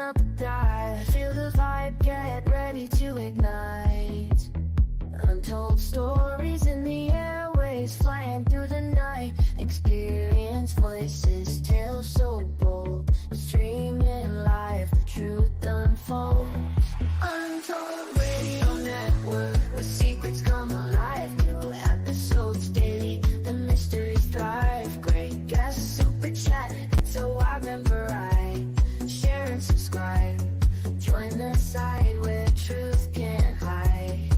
up a dive. Feel the vibe, get ready to ignite. Untold stories in the airways, flying through the night. Experience voices, tales so bold. Streaming live, the truth unfolds. Untold Radio Network, where secrets come alive. New episodes daily, the mysteries thrive. Great guests, super chat, it's so I remember right. Share and subscribe, join the side where truth can't hide.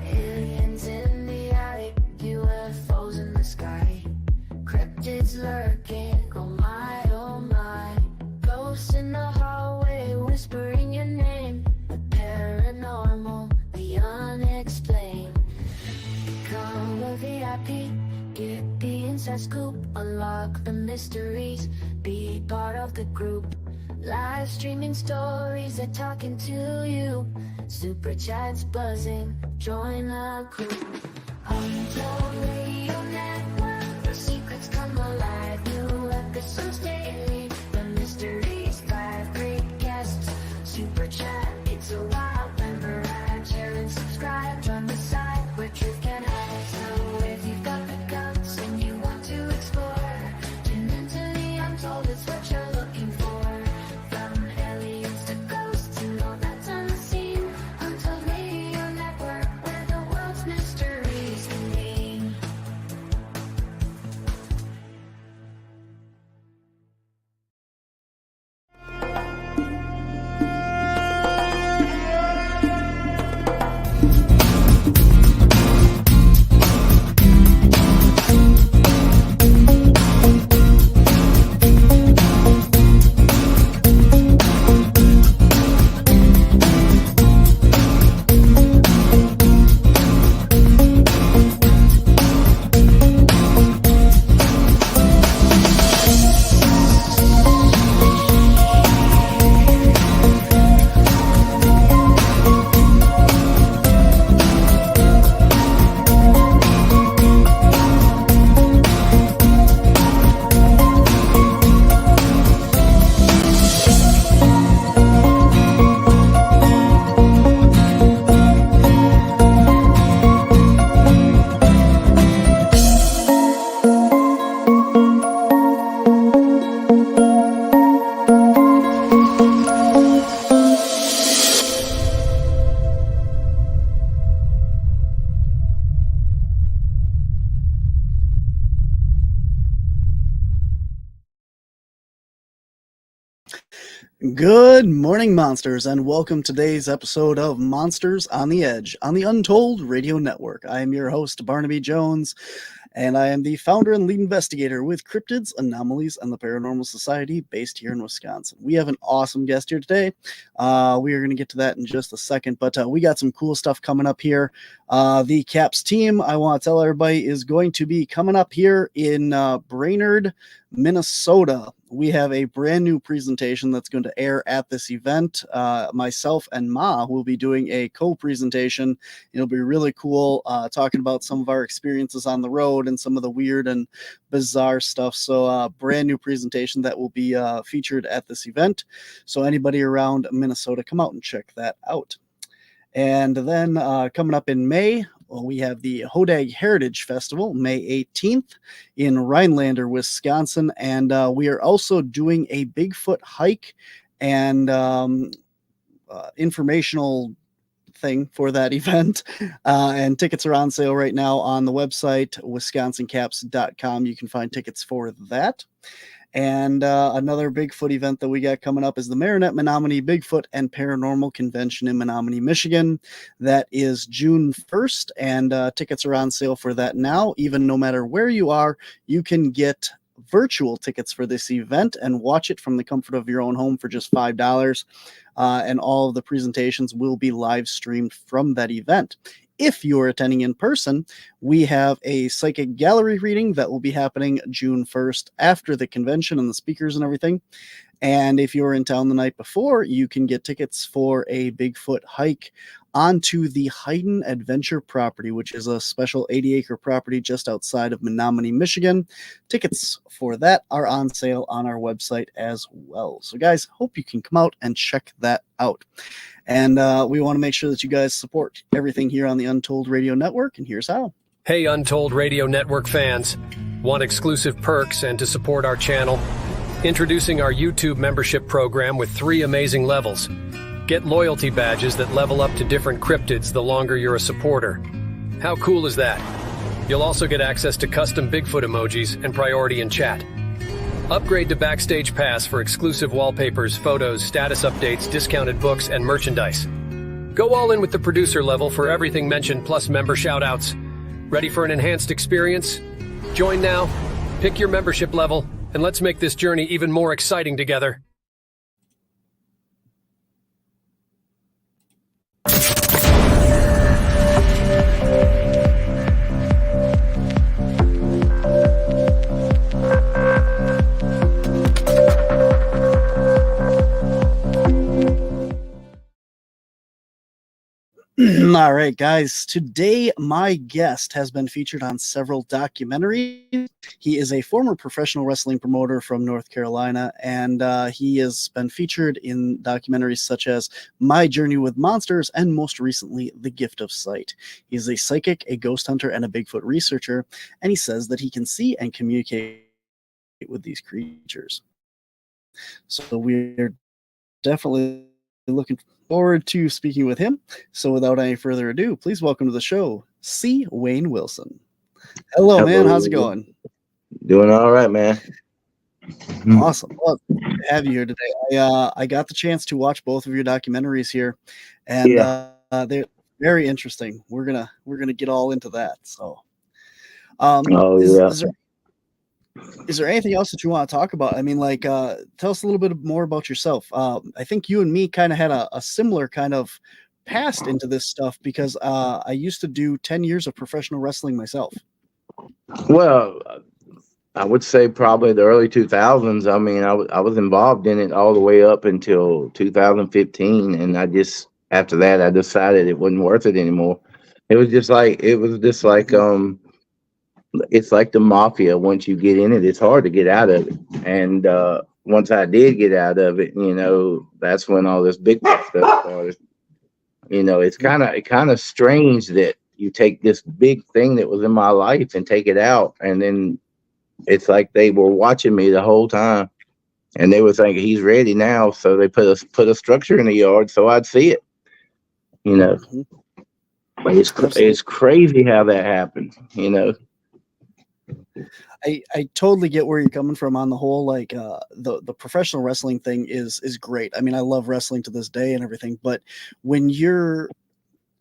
Aliens in the attic, UFOs in the sky. Cryptids lurking, oh my, oh my. Ghosts in the hallway, whispering your name. The paranormal, the unexplained. Become a VIP, get the inside scoop. Unlock the mysteries, be part of the group. Live streaming stories, they're talking to you. Super chats buzzing, join the crew. Untold Radio Network, where secrets come alive. New episodes daily, the mysteries thrive. Great guests, super chat, it's a wild member. Share and subscribe, join the side where truth can hide. So if you've got the guts and you want to explore, tune into the Untold, it's what you're looking for. From aliens to ghosts and all that's unseen. Untold Radio Network, where the world's mysteries convene. Good morning, monsters, and welcome to today's episode of Monsters on the Edge on the Untold Radio Network. I am your host, Barnaby Jones, and I am the founder and lead investigator with Cryptids, Anomalies, and the Paranormal Society based here in Wisconsin. We have an awesome guest here today. We are going to get to that in just a second, but we got some cool stuff coming up here. The CAPS team, I want to tell everybody, is going to be coming up here in Brainerd, Minnesota. We have a brand new presentation that's going to air at this event. Myself and Ma will be doing a co-presentation. It'll be really cool, talking about some of our experiences on the road and some of the weird and bizarre stuff. So brand new presentation that will be featured at this event. So anybody around Minnesota, come out and check that out. And then coming up in May, we have the Hodag Heritage Festival, May 18th in Rhinelander, Wisconsin. And we are also doing a Bigfoot hike and informational thing for that event. And tickets are on sale right now on the website, wisconsincaps.com. You can find tickets for that. And another Bigfoot event that we got coming up is the Marinette Menominee Bigfoot and Paranormal Convention in Menominee, Michigan. That is June 1st, and tickets are on sale for that now. Even no matter where you are, you can get virtual tickets for this event and watch it from the comfort of your own home for just $5. And all of the presentations will be live streamed from that event. If you're attending in person, we have a psychic gallery reading that will be happening June 1st after the convention and the speakers and everything. And if you're in town the night before, you can get tickets for a Bigfoot hike onto the Hayden Adventure property, which is a special 80-acre property just outside of Menominee, Michigan. Tickets for that are on sale on our website as well. So guys, hope you can come out and check that out. And we want to make sure that you guys support everything here on the Untold Radio Network, and here's how. Hey, Untold Radio Network fans. Want exclusive perks and to support our channel? Introducing our YouTube membership program with 3 amazing levels. Get loyalty badges that level up to different cryptids the longer you're a supporter. How cool is that? You'll also get access to custom Bigfoot emojis and priority in chat. Upgrade to Backstage Pass for exclusive wallpapers, photos, status updates, discounted books, and merchandise. Go all in with the producer level for everything mentioned plus member shoutouts. Ready for an enhanced experience? Join now, pick your membership level, and let's make this journey even more exciting together. All right, guys. Today, my guest has been featured on several documentaries. He is a former professional wrestling promoter from North Carolina, and he has been featured in documentaries such as My Journey with Monsters and most recently, The Gift of Sight. He is a psychic, a ghost hunter, and a Bigfoot researcher, and he says that he can see and communicate with these creatures. So we're definitely looking forward to speaking with him. So without any further ado, please welcome to the show, C. Wayne Wilson. Hello, man. How's it going? Doing all right, man. Awesome. Well, good to have you here today. I got the chance to watch both of your documentaries here, and they're very interesting. We're gonna get all into that. So, is there anything else that you want to talk about? I mean, like, tell us a little bit more about yourself. I think you and me kind of had a similar kind of past into this stuff because I used to do 10 years of professional wrestling myself. Well, I would say probably the early 2000s. I mean, I was involved in it all the way up until 2015, and after that I decided it wasn't worth it anymore. It was just like it's like the mafia. Once you get in it, it's hard to get out of it. And once I did get out of it, that's when all this big stuff started. It's kind of strange that you take this big thing that was in my life and take it out, and then it's like they were watching me the whole time, and they were thinking he's ready now, so they put a structure in the yard so I'd see it. But it's crazy how that happened. I totally get where you're coming from on the whole, like the professional wrestling thing is great. I mean, I love wrestling to this day and everything, but when you're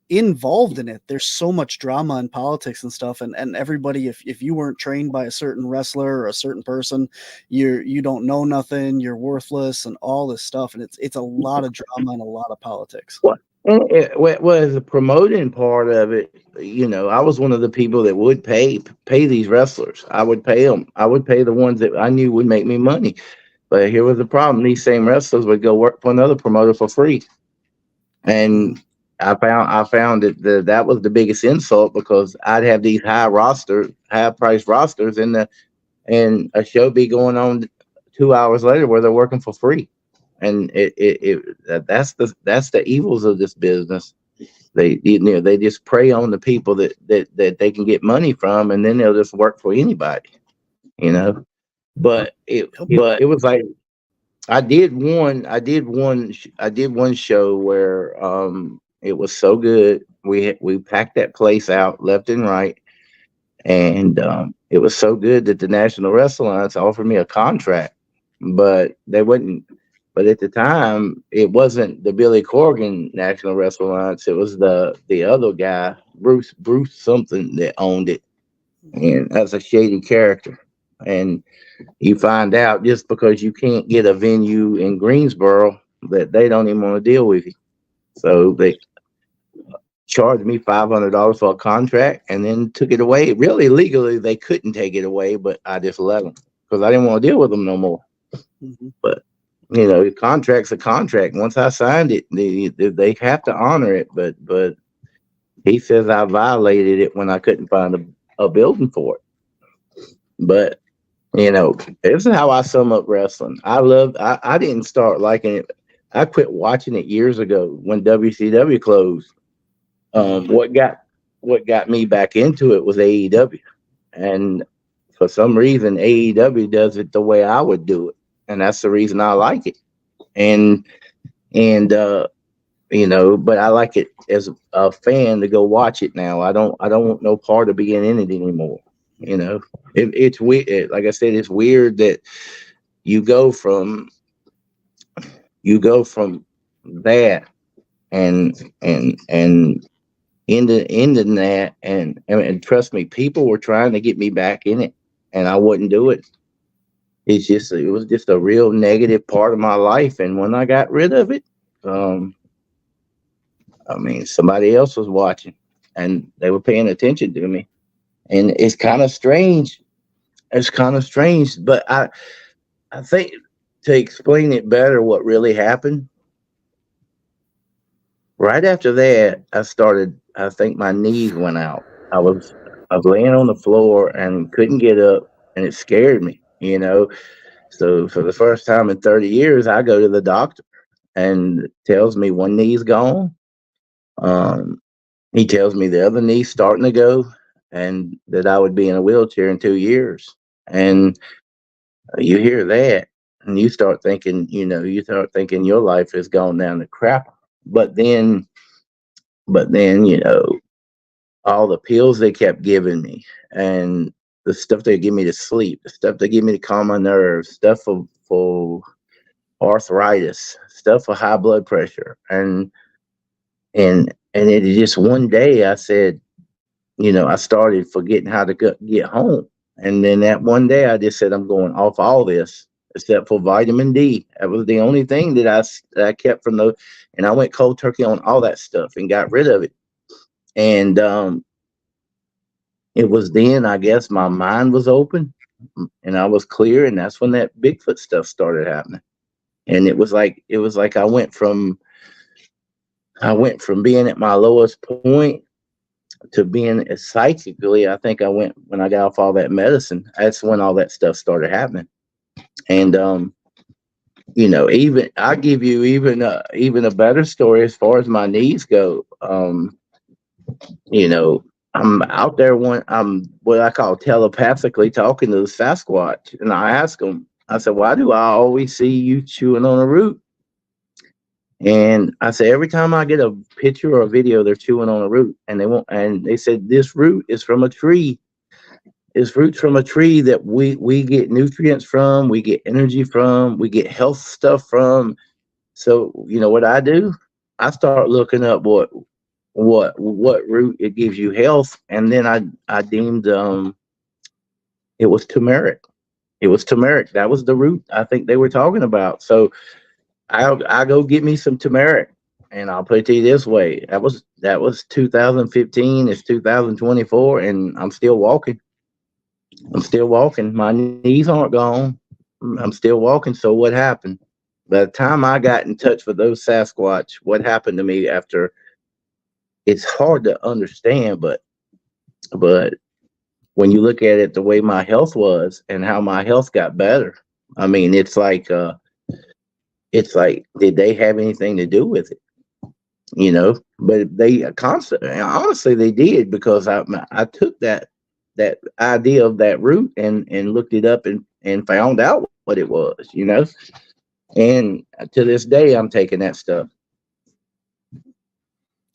involved in it, there's so much drama and politics and stuff, and everybody, if you weren't trained by a certain wrestler or a certain person, you don't know nothing, you're worthless and all this stuff, and it's a lot of drama and a lot of politics. What? Well, the promoting part of it, I was one of the people that would pay these wrestlers. I would pay them. I would pay the ones that I knew would make me money. But here was the problem: these same wrestlers would go work for another promoter for free, and I found that was the biggest insult, because I'd have these high price rosters, and a show be going on 2 hours later where they're working for free. And that's the evils of this business. They just prey on the people that they can get money from, and then they'll just work for anybody, But it was like I did one show where it was so good. We packed that place out left and right, and it was so good that the National Wrestling Alliance offered me a contract, but they wouldn't. But at the time, it wasn't the Billy Corgan National Wrestling Alliance. It was the other guy, Bruce something, that owned it. And that's a shady character. And you find out just because you can't get a venue in Greensboro that they don't even want to deal with you. So they charged me $500 for a contract and then took it away. Really, legally, they couldn't take it away, but I just let them because I didn't want to deal with them no more. Mm-hmm. But You know, the contract's a contract. Once I signed it, they have to honor it. But he says I violated it when I couldn't find a building for it. But you know, this is how I sum up wrestling. I didn't start liking it. I quit watching it years ago when WCW closed. What got me back into it was AEW, and for some reason AEW does it the way I would do it, and that's the reason I like it. And you know, but I like it as a fan to go watch it now. I don't want no part of being in it anymore. You know, it's weird. Like I said, it's weird that you go from that and into that, and trust me, people were trying to get me back in it, and I wouldn't do it. It was just a real negative part of my life, and when I got rid of it, I mean, somebody else was watching, and they were paying attention to me, and it's kind of strange. It's kind of strange, but I think to explain it better, what really happened. Right after that, I think my knees went out. I was laying on the floor and couldn't get up, and it scared me, you know. So for the first time in 30 years, I go to the doctor and tells me one knee's gone. He tells me the other knee's starting to go, and that I would be in a wheelchair in 2 years. And you hear that, and you start thinking your life has gone down the crap. But then, you know, all the pills they kept giving me, and the stuff they give me to sleep, the stuff they give me to calm my nerves, stuff for arthritis, stuff for high blood pressure, and it just one day I said, you know, I started forgetting how to get home, and then that one day I just said I'm going off all this except for vitamin D. That was the only thing that I kept from those, and I went cold turkey on all that stuff and got rid of it. And it was then, I guess, my mind was open and I was clear, and that's when that Bigfoot stuff started happening. And it was like I went from being at my lowest point to being psychically. I think I went when I got off all that medicine. That's when all that stuff started happening. And you know, even I give you even a better story as far as my knees go. You know, I'm out there I'm what I call telepathically talking to the Sasquatch, and I ask them, I said, why do I always see you chewing on a root? And I said, every time I get a picture or a video, they're chewing on a root, and they said this root is from a tree. It's roots from a tree that we get nutrients from, we get energy from, we get health stuff from. So you know what I do? I start looking up what root it gives you health, and then I deemed it was turmeric. It was turmeric. That was the root I think they were talking about. So I go get me some turmeric, and I'll put it to you this way: that was 2015. It's 2024, and I'm still walking. My knees aren't gone. I'm still walking. So what happened? By the time I got in touch with those Sasquatch, what happened to me after? It's hard to understand, but when you look at it, the way my health was and how my health got better, I mean, it's like, did they have anything to do with it? You know, but they honestly, they did, because I took that idea of that root and looked it up and found out what it was, you know, and to this day, I'm taking that stuff.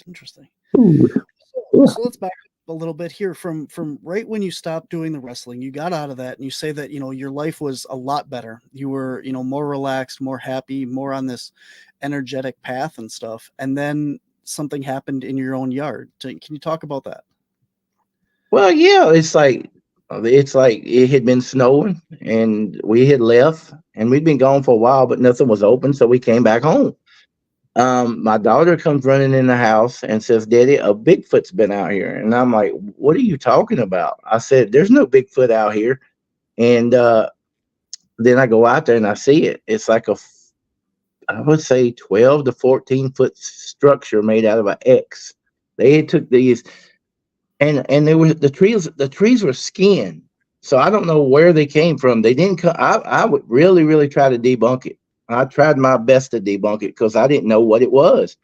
Interesting. Ooh. So let's back up a little bit here from right when you stopped doing the wrestling, you got out of that, and you say that, you know, your life was a lot better. You were, you know, more relaxed, more happy, more on this energetic path and stuff. And then something happened in your own yard. Can you talk about that? Well, yeah, it's like it had been snowing and we had left and we'd been gone for a while, but nothing was open. So we came back home. My daughter comes running in the house and says, Daddy, a Bigfoot's been out here. And I'm like, what are you talking about? I said, there's no Bigfoot out here. And then I go out there and I see it. It's like I would say 12 to 14 foot structure made out of an X. They took these, and they were the trees were skinned. So I don't know where they came from. They didn't come. I would really try to debunk it. I tried my best to debunk it because I didn't know what it was.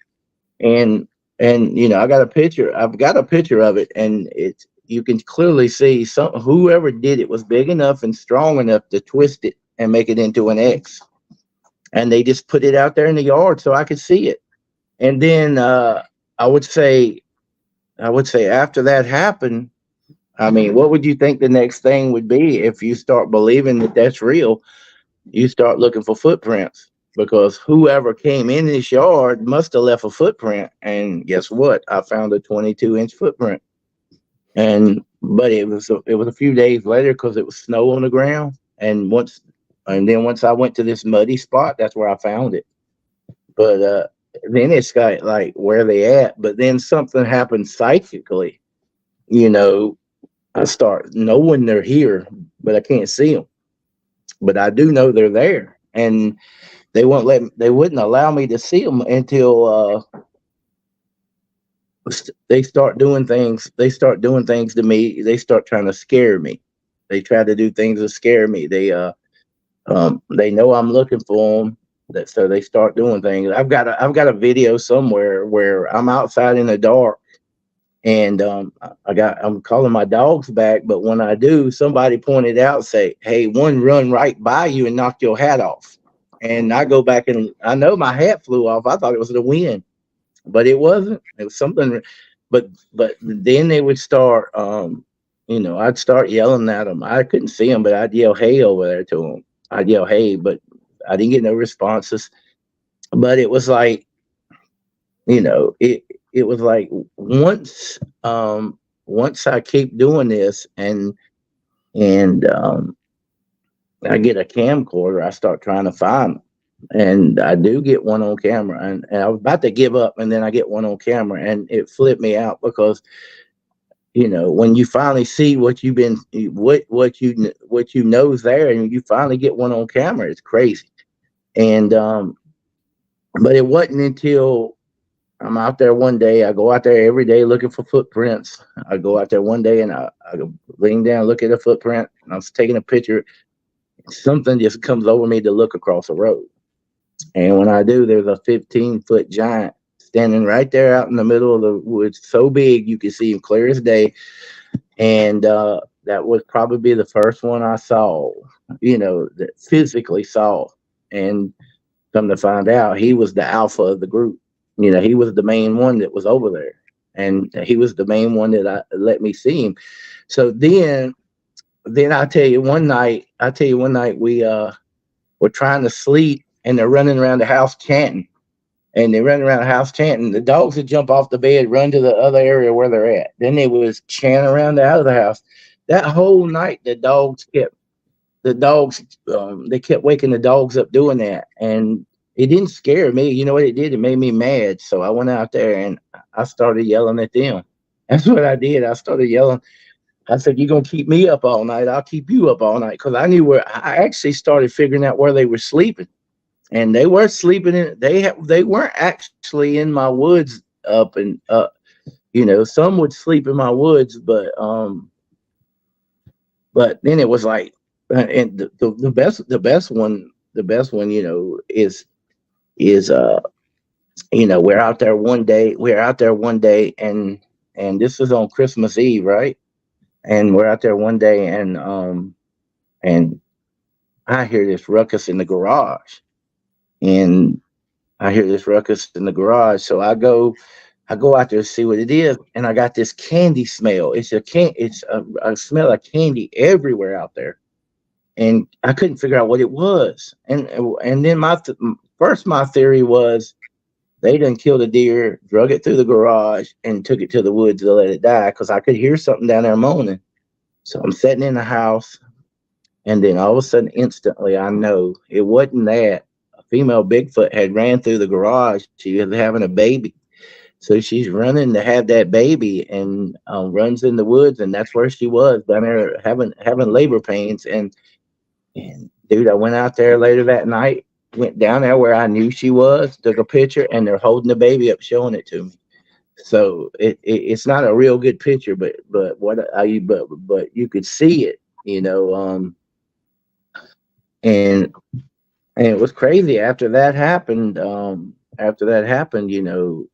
And I've got a picture of it, and you can clearly see whoever did it was big enough and strong enough to twist it and make it into an X. And they just put it out there in the yard so I could see it. And then I would say after that happened, I mean, what would you think the next thing would be if you start believing that that's real? You start looking for footprints, because whoever came in this yard must have left a footprint. And guess what? I found a 22-inch footprint. But it was a few days later because it was snow on the ground. And then once I went to this muddy spot, that's where I found it. But then it's got like where they at. But then something happened psychically. I start knowing they're here, but I can't see them. But I do know they're there, and they wouldn't allow me to see them until they start doing things. They start doing things to me. They start trying to scare me. They try to do things to scare me. They know I'm looking for them. So they start doing things. I've got a video somewhere where I'm outside in the dark, and I'm calling my dogs back. But when I do, somebody pointed out, say, "Hey, one run right by you and knocked your hat off." And I go back, and I know my hat flew off. I thought it was the wind, but it wasn't. It was something. But then they would start, I'd start yelling at them. I couldn't see them, but I'd yell, "Hey," over there to them. I'd yell, "Hey," but I didn't get no responses. But it was like, it was like once I keep doing this and I get a camcorder, I start trying to find them. And I do get one on camera, and I was about to give up, and then I get one on camera, and it flipped me out because, when you finally see what you know's there, and you finally get one on camera, it's crazy. And but it wasn't until I'm out there one day. I go out there every day looking for footprints. I go out there one day and I lean down, look at a footprint, and I was taking a picture. Something just comes over me to look across the road. And when I do, there's a 15-foot giant standing right there out in the middle of the woods, so big you can see him clear as day. And that was probably the first one I saw, that physically saw. And come to find out, he was the alpha of the group. He was the main one that was over there, and he was the main one that let me see him. So then I tell you one night we were trying to sleep, and they're running around the house chanting. And they run around the house chanting. The dogs would jump off the bed, run to the other area where they're at. Then they was chanting around the other house. That whole night, they kept waking the dogs up doing that. And it didn't scare me. You know what it did? It made me mad. So I went out there and I started yelling at them. That's what I did. I started yelling. I said, "You're going to keep me up all night. I'll keep you up all night." Because I actually started figuring out where they were sleeping. And they were sleeping they weren't actually in my woods up and up. Some would sleep in my woods, but then it was like, and the best one, is we're out there one day, and this is on Christmas Eve, right? And we're out there one day, and I hear this ruckus in the garage. So I go out there to see what it is, and I got this candy smell. I smell of candy everywhere out there, and I couldn't figure out what it was. And then my theory was they done killed a deer, drug it through the garage, and took it to the woods to let it die, because I could hear something down there moaning. So I'm sitting in the house, and then all of a sudden, instantly, I know it wasn't that. Female Bigfoot had ran through the garage. She was having a baby. So she's running to have that baby, and runs in the woods, and that's where she was, down there having labor pains. And dude, I went out there later that night, went down there where I knew she was, took a picture, and they're holding the baby up, showing it to me. So it's not a real good picture, but you could see it, and it was crazy. After that happened,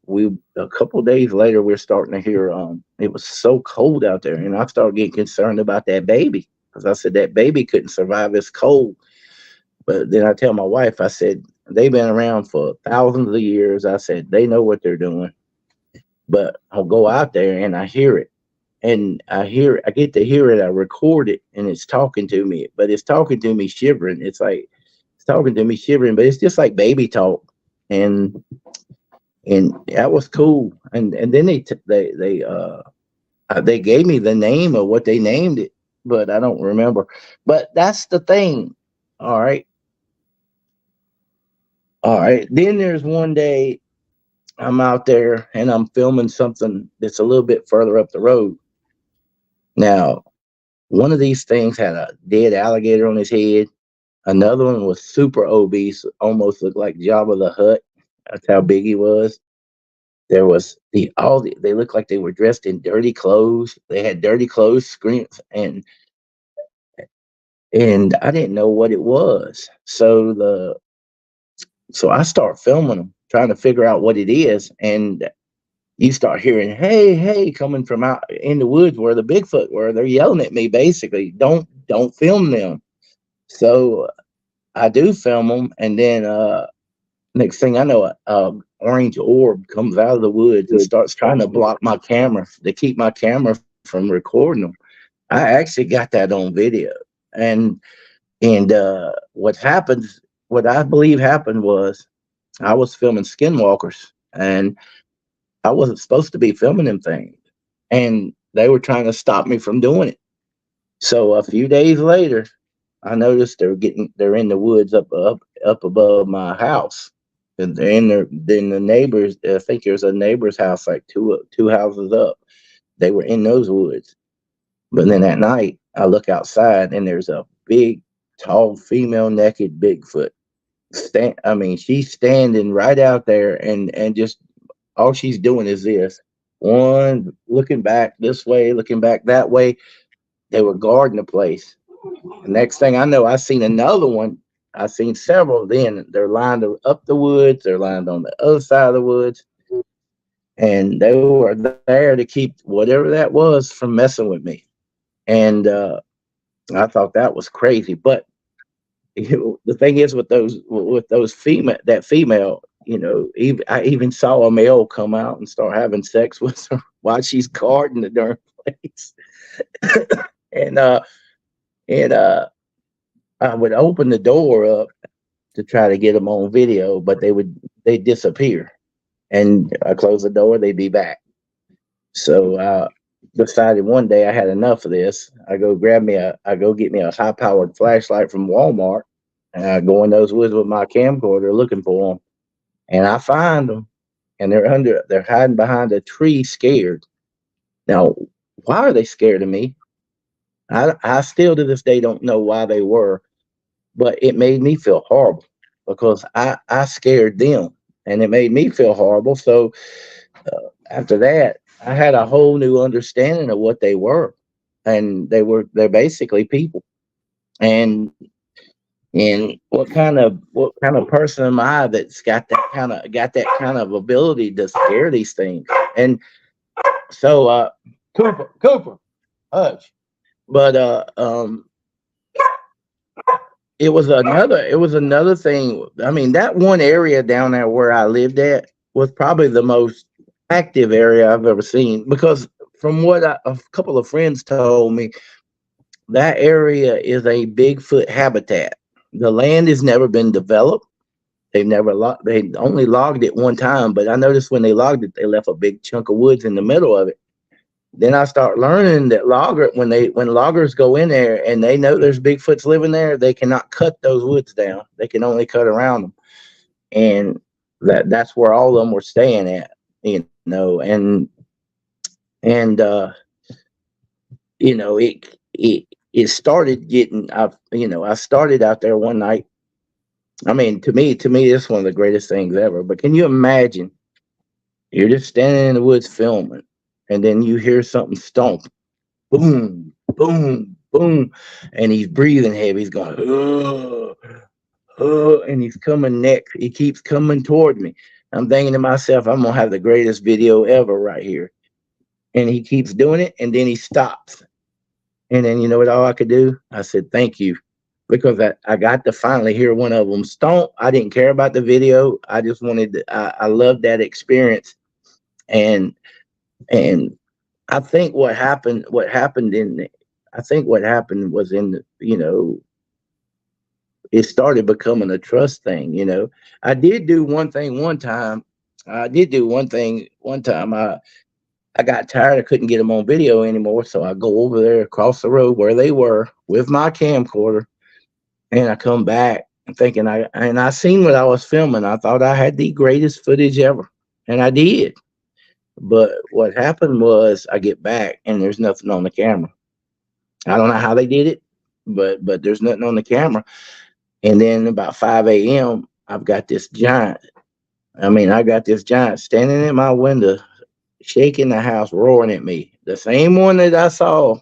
we a couple of days later we're starting to hear it was so cold out there, and I started getting concerned about that baby, because I said that baby couldn't survive this cold. But then I tell my wife, I said, they've been around for thousands of years. I said, they know what they're doing. But I'll go out there and I hear it. And I get to hear it. I record it, and it's talking to me. But it's talking to me shivering. It's talking to me shivering, but it's just like baby talk. And that was cool. And then they gave me the name of what they named it, but I don't remember. But that's the thing. All right. Then there's one day I'm out there and I'm filming something that's a little bit further up the road. Now, one of these things had a dead alligator on his head. Another one was super obese, almost looked like Jabba the Hutt. That's how big he was. There was they looked like they were dressed in dirty clothes. They had dirty clothes, screens, and I didn't know what it was. So I start filming them, trying to figure out what it is. And you start hearing, hey, coming from out in the woods where the Bigfoot were. They're yelling at me, basically, don't film them. So I do film them. And then next thing I know, orange orb comes out of the woods and starts trying to block my camera, to keep my camera from recording them. I actually got that on video. And what I believe happened was, I was filming skinwalkers, and I wasn't supposed to be filming them things, and they were trying to stop me from doing it. So a few days later, I noticed they're in the woods up above my house, and then the neighbors. I think there's a neighbor's house like two houses up. They were in those woods, but then at night I look outside and there's a big, tall, female naked Bigfoot. She's standing right out there, and just all she's doing is this. One, looking back this way, looking back that way. They were guarding the place. The next thing I know, I seen another one. I seen several. Then they're lined up the woods. They're lined on the other side of the woods. And they were there to keep whatever that was from messing with me. And I thought that was crazy. But the thing is, with those female, I even saw a male come out and start having sex with her while she's guarding the darn place. and I would open the door up to try to get them on video, but they'd disappear. And I close the door, they'd be back. So I decided one day I had enough of this. I go get me a high-powered flashlight from Walmart, and I go in those woods with my camcorder looking for them. And I find them, and they're hiding behind a tree, scared. Now, why are they scared of me? I still to this day don't know why they were, but it made me feel horrible, because I scared them, and it made me feel horrible. So after that, I had a whole new understanding of what they were, and they're basically people. And what kind of person am I that's got that kind of ability to scare these things? And so Cooper, hush. But it was another thing. I mean, that one area down there where I lived at was probably the most active area I've ever seen, because from what a couple of friends told me, that area is a Bigfoot habitat. The land has never been developed. They only logged it one time, but I noticed when they logged it, they left a big chunk of woods in the middle of it. Then I start learning that when loggers go in there and they know there's Bigfoots living there, they cannot cut those woods down. They can only cut around them. And that's where all of them were staying at, and it started getting, I started out there one night, I mean, to me, it's one of the greatest things ever. But can you imagine? You're just standing in the woods filming, and then you hear something stomp, boom, boom, boom, and he's breathing heavy. He's going, and he's coming next. He keeps coming toward me. I'm thinking to myself, I'm gonna have the greatest video ever right here. And he keeps doing it, and then he stops. And then you know what all I could do? I said, thank you. Because I got to finally hear one of them stomp. I didn't care about the video. I just wanted to, I loved that experience. And I think what happened was in the, it started becoming a trust thing. I did do one thing one time. I got tired. I couldn't get them on video anymore. So I go over there across the road where they were with my camcorder, and I come back and thinking I seen what I was filming. I thought I had the greatest footage ever, and I did. But what happened was I get back and there's nothing on the camera. I don't know how they did it, but there's nothing on the camera. And then about 5 a.m., I got this giant standing in my window, shaking the house, roaring at me. The same one that I saw.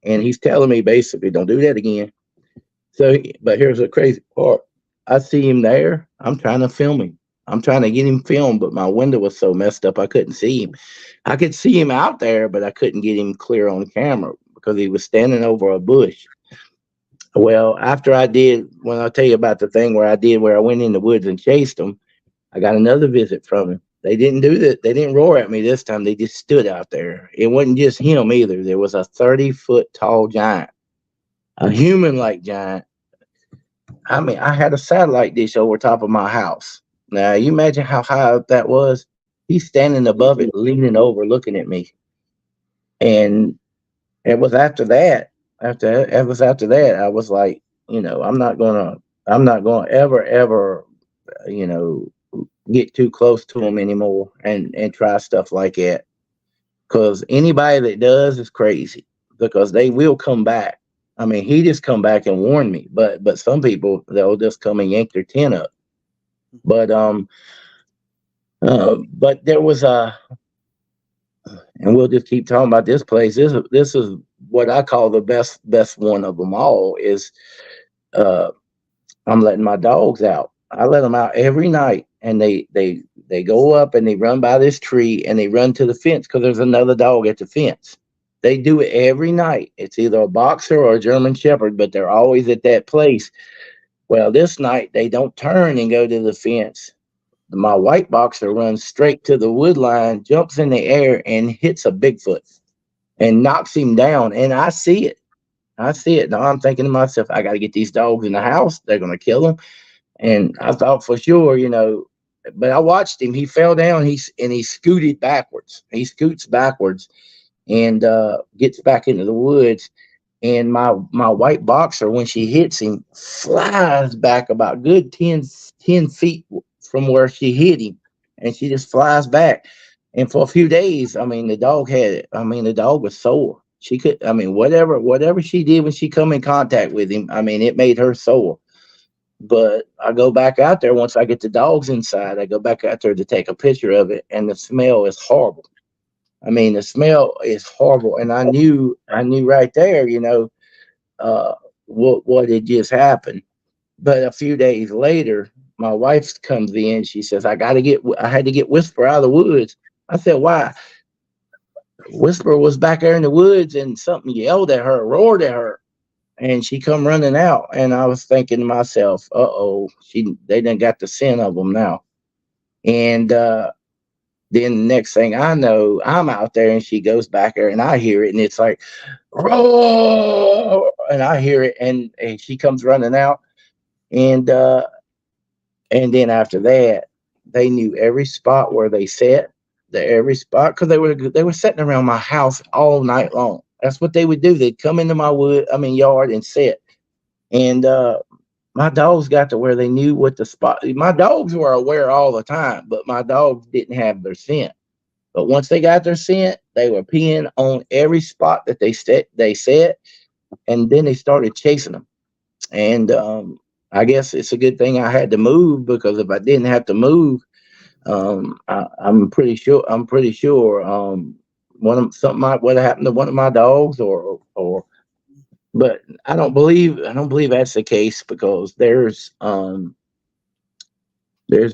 And he's telling me basically, don't do that again. So, but here's the crazy part. I see him there. I'm trying to film him. I'm trying to get him filmed, but my window was so messed up, I couldn't see him. I could see him out there, but I couldn't get him clear on camera because he was standing over a bush. Well, after when I tell you about the thing where I went in the woods and chased him, I got another visit from him. They didn't do that. They didn't roar at me this time. They just stood out there. It wasn't just him either. There was a 30-foot tall giant, a human-like giant. I mean, I had a satellite dish over top of my house. Now, you imagine how high up that was? He's standing above it, leaning over, looking at me. And it was after that. I was like, I'm not gonna ever, get too close to him anymore and try stuff like that. Because anybody that does is crazy, because they will come back. I mean, he just come back and warned me, but some people, they'll just come and yank their tent up. But there was and we'll just keep talking about this place. This is what I call the best one of them all. Is I'm letting my dogs out. I let them out every night, and they go up and they run by this tree and they run to the fence because there's another dog at the fence. They do it every night. It's either a boxer or a German Shepherd, but they're always at that place. Well, this night they don't turn and go to the fence. My white boxer runs straight to the wood line, jumps in the air, and hits a Bigfoot and knocks him down. And I see it. Now I'm thinking to myself, I got to get these dogs in the house. They're going to kill them. And I thought for sure, but I watched him. He fell down. He scooted backwards. He scoots backwards and gets back into the woods. And my white boxer, when she hits him, flies back about good 10 feet from where she hit him. And she just flies back. And for a few days, the dog the dog was sore. She could, whatever she did when she come in contact with him, it made her sore. But I go back out there once I get the dogs inside. I go back out there to take a picture of it, and the smell is horrible. The smell is horrible, and I knew right there, what had just happened. But a few days later, my wife comes in. She says, I had to get Whisper out of the woods. I said, why? Whisper was back there in the woods, and something yelled at her, roared at her. And she come running out, and I was thinking to myself, they done got the scent of them now. And then the next thing I know, I'm out there, and she goes back there, and I hear it, and it's like, roar, and I hear it, and she comes running out, and then after that, they knew every spot where they sat, every spot, because they were sitting around my house all night long. That's what they would do. They'd come into my yard and sit. And my dogs got to where they knew what the spot. My dogs were aware all the time, but my dogs didn't have their scent. But once they got their scent, they were peeing on every spot that they set. And then they started chasing them. And I guess it's a good thing I had to move, because if I didn't have to move, I'm pretty sure. Something might would have happened to one of my dogs, or. But I don't believe that's the case, because there's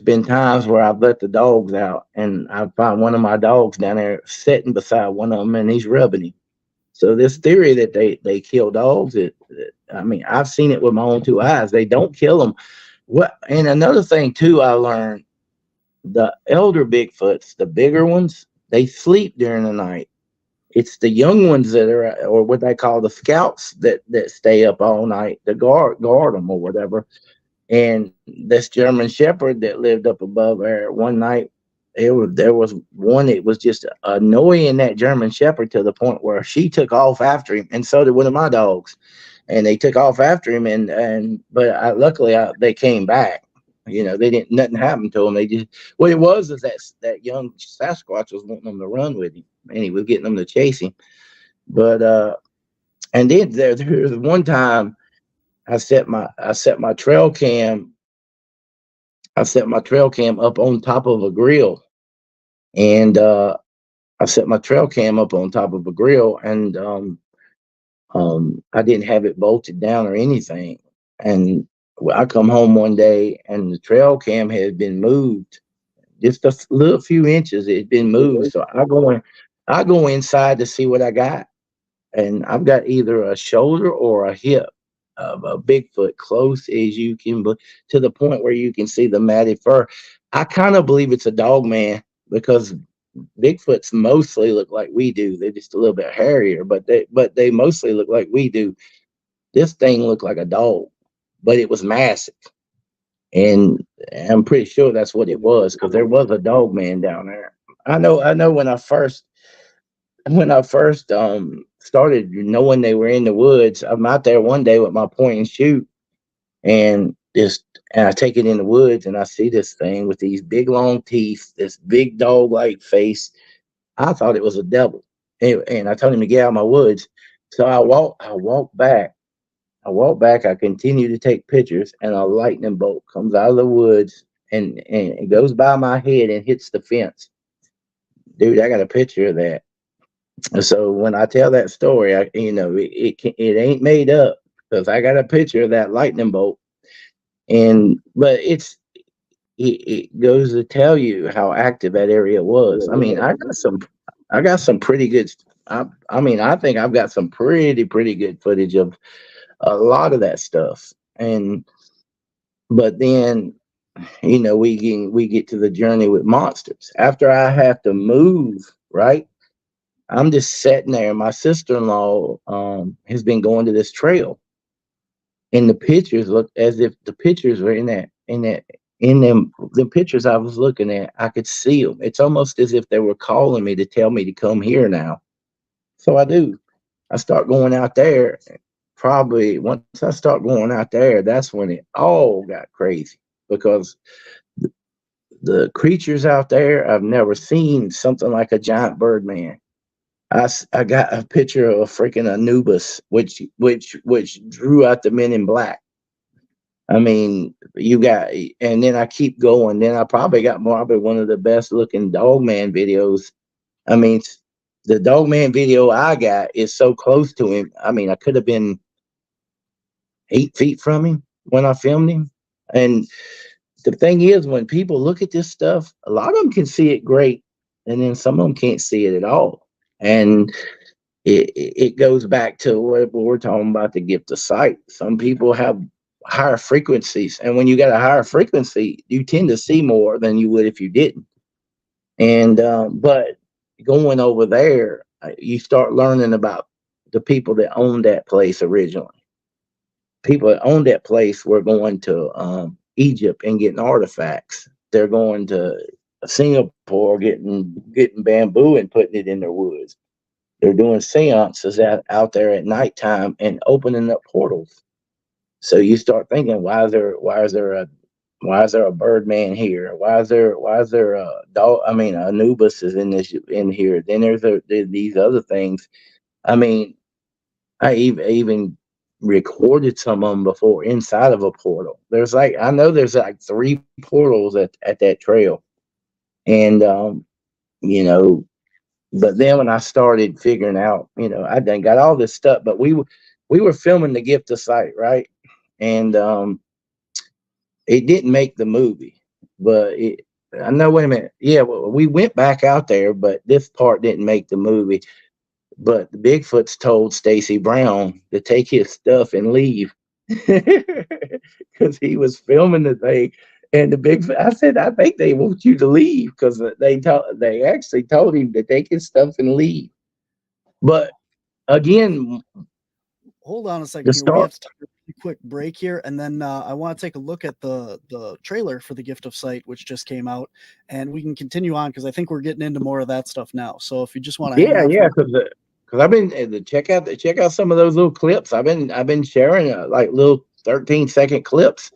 been times where I've let the dogs out, and I find one of my dogs down there sitting beside one of them, and he's rubbing him. So this theory that they kill dogs, I mean, I've seen it with my own two eyes. They don't kill them. What? And another thing too, I learned, the elder Bigfoots, the bigger ones, they sleep during the night. It's the young ones that are, or what they call the scouts, that stay up all night to guard them or whatever. And this German Shepherd that lived up above there, one night, there was one that was just annoying that German Shepherd to the point where she took off after him, and so did one of my dogs. And they took off after him, but luckily they came back. They didn't, nothing happened to them. They just, what it was is that young Sasquatch was wanting them to run with him, and he was getting them to chase him. But and then there was one time I set my trail cam. I set my trail cam up on top of a grill, and I set my trail cam up on top of a grill, and I didn't have it bolted down or anything. And I come home one day, and the trail cam had been moved just a little few inches. It had been moved, so I go inside to see what I got, and I've got either a shoulder or a hip of a Bigfoot, close as you can, but to the point where you can see the matted fur. I kind of believe it's a dog man, because Bigfoots mostly look like we do. They're just a little bit hairier, but they mostly look like we do. This thing looked like a dog, but it was massive, and I'm pretty sure that's what it was, because there was a dog man down there. I know when I first started knowing they were in the woods, I'm out there one day with my point and shoot, and I take it in the woods, and I see this thing with these big long teeth, this big dog like face. I thought it was a devil, and I told him to get out of my woods. So I walk back. I continue to take pictures, and a lightning bolt comes out of the woods, and it goes by my head and hits the fence. Dude, I got a picture of that. So when I tell that story, it ain't made up, because I got a picture of that lightning bolt. But it goes to tell you how active that area was. I mean, I got some pretty good. I think I've got some pretty good footage of a lot of that stuff. But then, we get to the journey with monsters. After I have to move, right? I'm just sitting there. My sister-in-law has been going to this trail, and the pictures look as if the pictures were in the pictures I was looking at. I could see them. It's almost as if they were calling me to tell me to come here now. So I do. I start going out there. Probably once I start going out there, that's when it all got crazy, because the creatures out there, I've never seen something like a giant bird man. I got a picture of a freaking Anubis, which drew out the Men in Black. I mean, and then I keep going. Then I probably got one of the best looking Dogman videos. I mean, the Dogman video I got is so close to him. I mean, I could have been 8 feet from him when I filmed him. And the thing is, when people look at this stuff, a lot of them can see it great, and then some of them can't see it at all. And it goes back to what we're talking about, the gift of sight. Some people have higher frequencies, and when you got a higher frequency, you tend to see more than you would if you didn't. And but going over there, you start learning about the people that owned that place originally. People that owned that place were going to Egypt and getting artifacts. They're going to Singapore, getting bamboo and putting it in their woods. They're doing seances out there at nighttime and opening up portals. So you start thinking, why is there a bird man here? Why is there a dog? I mean, Anubis is in here. Then there's these other things. I mean, I even recorded some of them before inside of a portal. I know there's like 3 portals at that trail. And, but then when I started figuring out, I done got all this stuff, but we were filming The Gift of Sight, right? And it didn't make the movie, but I know, wait a minute. Yeah, well, we went back out there, but this part didn't make the movie. But the Bigfoots told Stacy Brown to take his stuff and leave because he was filming the thing. And the Bigfoot, I said, I think they want you to leave because they actually told him to take his stuff and leave. But again, hold on a second here. We have to take a really quick break here, and then I want to take a look at the trailer for The Gift of Sight, which just came out, and we can continue on because I think we're getting into more of that stuff now. So if you just want to, because I've been check out some of those little clips. I've been sharing like little 13-second clips.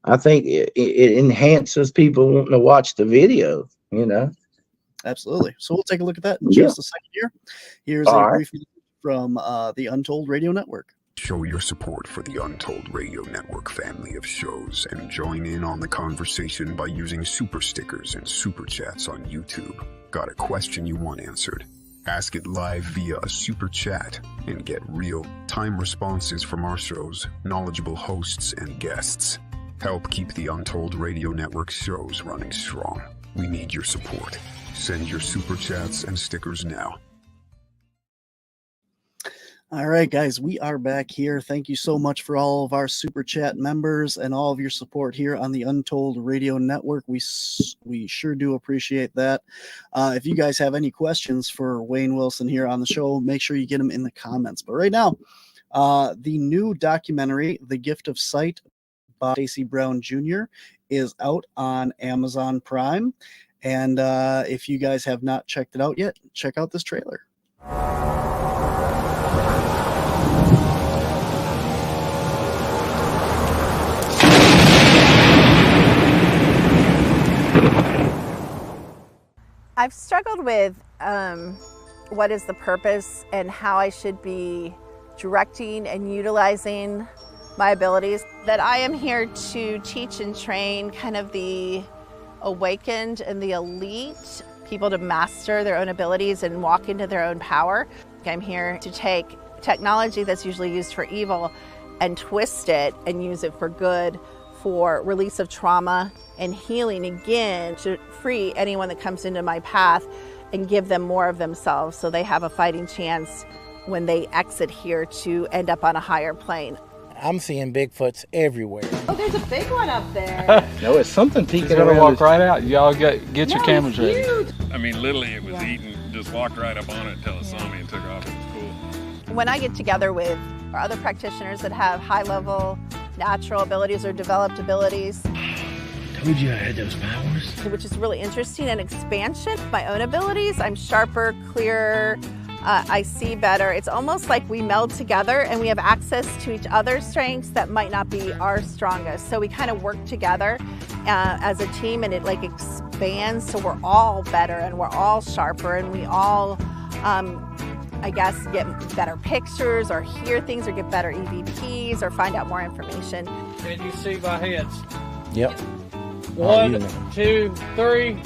I think it enhances people wanting to watch the video. Absolutely. So we'll take a look at that in just a second here. Here's a brief from the Untold Radio Network. Show your support for the Untold Radio Network family of shows and join in on the conversation by using super stickers and super chats on YouTube. Got a question you want answered? Ask it live via a super chat and get real-time responses from our show's knowledgeable hosts and guests. Help keep the Untold Radio Network shows running strong. We need your support. Send your super chats and stickers now. All right, guys, we are back here. Thank you so much for all of our super chat members and all of your support here on the Untold Radio Network. We sure do appreciate that. If you guys have any questions for Wayne Wilson here on the show, make sure you get them in the comments. But right now, the new documentary, The Gift of Sight by Stacy Brown Jr., is out on Amazon Prime. And if you guys have not checked it out yet, check out this trailer. I've struggled with what is the purpose and how I should be directing and utilizing my abilities. That I am here to teach and train kind of the awakened and the elite people to master their own abilities and walk into their own power. I'm here to take technology that's usually used for evil and twist it and use it for good, for release of trauma and healing, again, to free anyone that comes into my path and give them more of themselves so they have a fighting chance when they exit here to end up on a higher plane. I'm seeing Bigfoots everywhere. Oh, there's a big one up there. No, it's something peeking He's gonna around. walk right out. Y'all get your cameras ready. Huge. I mean, literally, it was eating, just walked right up on it until it saw me and took off. It was cool. When I get together with other practitioners that have high-level natural abilities or developed abilities, Told you I had those powers. which is really interesting, and expansion, my own abilities, I'm sharper, clearer, I see better. It's almost like we meld together and we have access to each other's strengths that might not be our strongest. So we kind of work together as a team, and it like expands, so we're all better and we're all sharper, and we all I guess get better pictures or hear things or get better EVPs or find out more information. Can you see my heads? Yep. 1, 2, 3.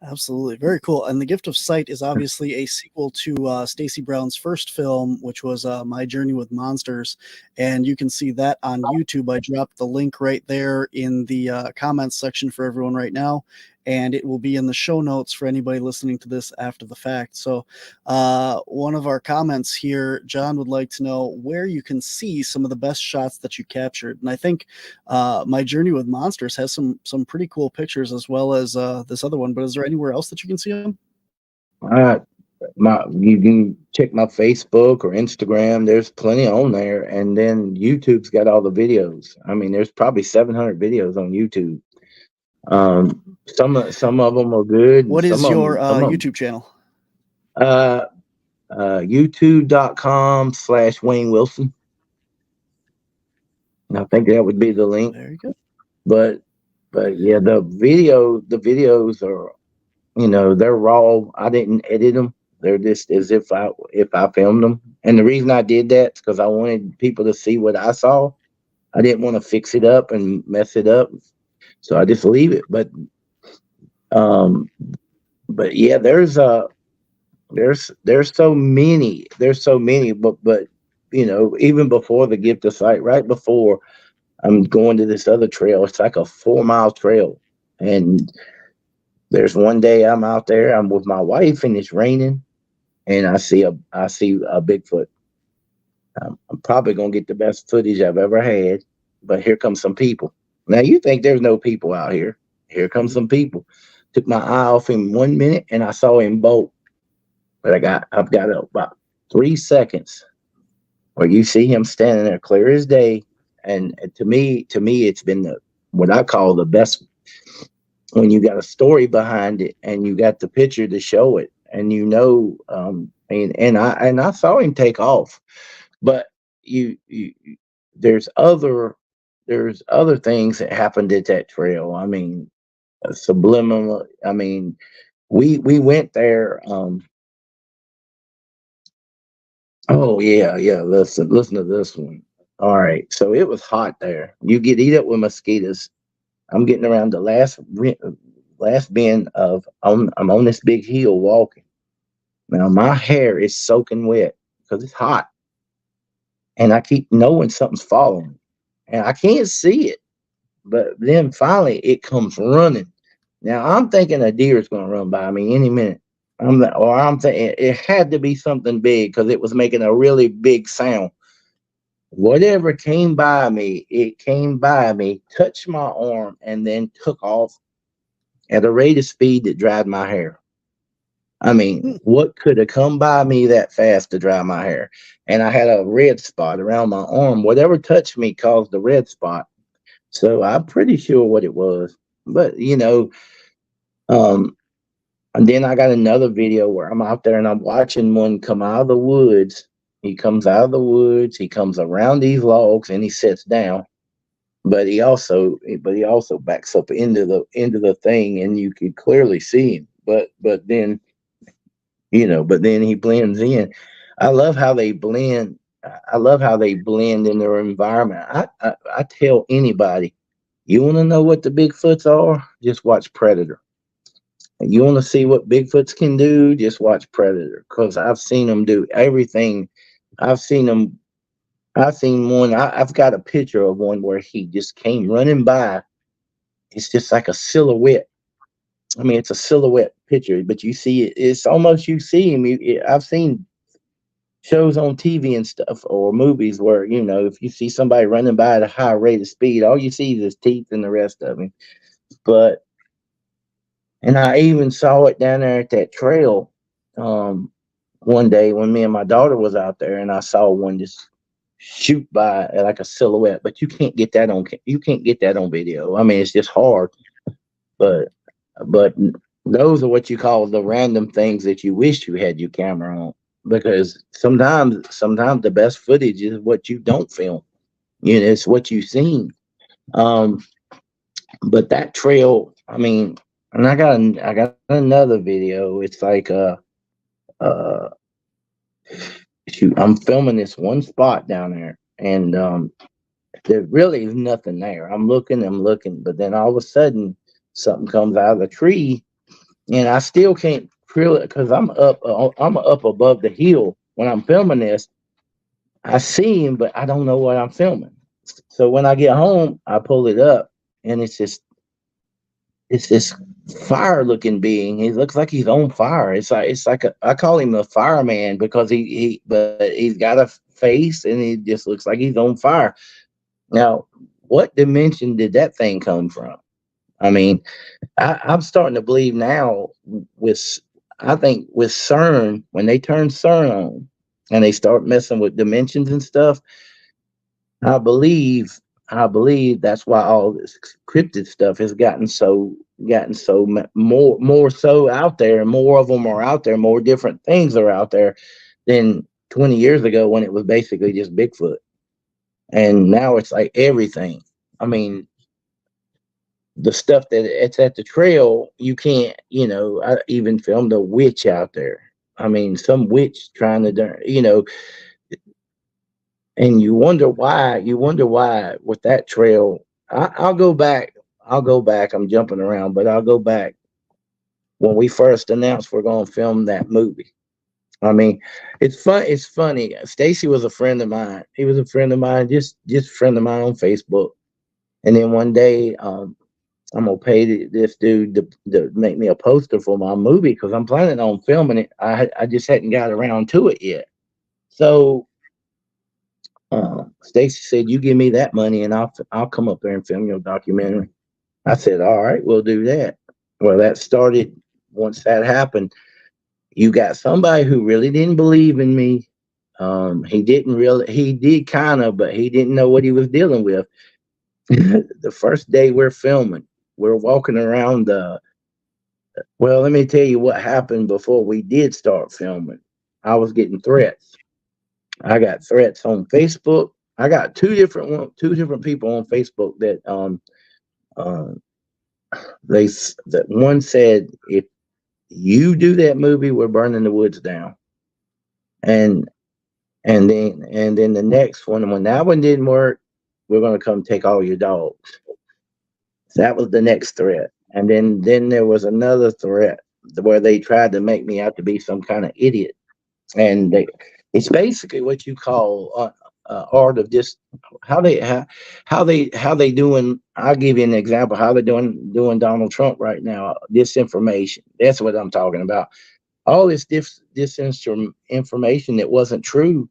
Absolutely. Very cool. And The Gift of Sight is obviously a sequel to Stacy Brown's first film, which was My Journey with Monsters. And you can see that on YouTube. I dropped the link right there in the comments section for everyone right now. And it will be in the show notes for anybody listening to this after the fact. So one of our comments here, John would like to know where you can see some of the best shots that you captured. And I think My Journey with Monsters has some pretty cool pictures, as well as this other one. But is there anywhere else that you can see them? You can check my Facebook or Instagram. There's plenty on there. And then YouTube's got all the videos. I mean, there's probably 700 videos on YouTube. Some of them are good. What is your YouTube channel? YouTube.com/Wayne Wilson. I think that would be the link. Very good. But But yeah, the videos are, they're raw. I didn't edit them. They're just as if I filmed them. And the reason I did that is because I wanted people to see what I saw. I didn't want to fix it up and mess it up, so I just leave it. Um, but yeah, there's so many, but even before the gift of sight, right before I'm going to this other trail, it's like a 4 mile trail, and there's one day I'm out there, I'm with my wife, and it's raining, and I see a Bigfoot. I'm probably gonna get the best footage I've ever had, but here comes some people. Now you think there's no people out here? Here comes some people. Took my eye off him 1 minute, and I saw him bolt. But I've got about 3 seconds where you see him standing there clear as day, and to me, it's been what I call the best when you got a story behind it and you got the picture to show it, and and I saw him take off. But you there's other things that happened at that trail. I mean, subliminal. I mean, we went there. Oh yeah. Listen to this one. All right, so it was hot there. You get eat up with mosquitoes. I'm getting around the last bend I'm on this big hill walking. Now my hair is soaking wet because it's hot, and I keep knowing something's following me, and I can't see it. But then finally, it comes running. Now I'm thinking a deer is going to run by me any minute. I'm thinking it had to be something big because it was making a really big sound. Whatever came by me, it came by me, touched my arm, and then took off at a rate of speed that dried my hair. I mean, what could have come by me that fast to dry my hair? And I had a red spot around my arm. Whatever touched me caused the red spot. So I'm pretty sure what it was. But um, and then I got another video where I'm out there and I'm watching one come out of the woods. He comes out of the woods. He comes around these logs and he sits down. But he also backs up into the thing, and you could clearly see him. But then he blends in. I love how they blend. I love how they blend in their environment. I tell anybody, you want to know what the Bigfoots are? Just watch Predator. And you want to see what Bigfoots can do? Just watch Predator, because I've seen them do everything. I've seen them. I've seen one. I've got a picture of one where he just came running by. It's just like a silhouette. I mean, it's a silhouette picture, but you see it. It's almost you see him. I've seen shows on TV and stuff or movies where if you see somebody running by at a high rate of speed, all you see is his teeth and the rest of him. But and I even saw it down there at that trail one day when me and my daughter was out there, and I saw one just shoot by like a silhouette. But you can't get that on video. I mean, it's just hard. But those are what you call the random things that you wish you had your camera on, because sometimes the best footage is what you don't film. It's what you've seen. But that trail, I mean, and I got another video. It's like shoot, I'm filming this one spot down there, and there really is nothing there. I'm looking, but then all of a sudden something comes out of the tree, and I still can't feel it because I'm up above the hill when I'm filming this. I see him, but I don't know what I'm filming. So when I get home, I pull it up, and it's this fire looking being. He looks like he's on fire. It's like I call him a fireman because but he's got a face and he just looks like he's on fire. Now, what dimension did that thing come from? I mean, I'm starting to believe now I think with CERN, when they turn CERN on and they start messing with dimensions and stuff, I believe that's why all this cryptid stuff has gotten so more so out there, and more of them are out there, more different things are out there than 20 years ago when it was basically just Bigfoot. And now it's like everything. I mean, the stuff that it's at the trail, you can't, I even filmed a witch out there. I mean, some witch trying to, and you wonder why with that trail. I'll go back. I'm jumping around, but I'll go back when we first announced we're going to film that movie. I mean, it's fun. It's funny. Stacy was a friend of mine. He was a friend of mine, just a friend of mine on Facebook. And then one day, I'm gonna pay this dude to make me a poster for my movie because I'm planning on filming it. I just hadn't got around to it yet. So Stacy said, "You give me that money, and I'll come up there and film your documentary." I said, "All right, we'll do that." Well, that started. Once that happened, you got somebody who really didn't believe in me. He did kind of, but he didn't know what he was dealing with. The first day we're filming, we're walking around well, let me tell you what happened before we did start filming. I was getting threats. I got threats on Facebook. I got two different people on Facebook that that one said, if you do that movie, we're burning the woods down. And then the next one, when that one didn't work, we're gonna come take all your dogs. So that was the next threat. And then there was another threat where they tried to make me out to be some kind of idiot. And it's basically what you call art of just how they doing. I'll give you an example how they're doing Donald Trump right now. Disinformation. That's what I'm talking about. All this information that wasn't true.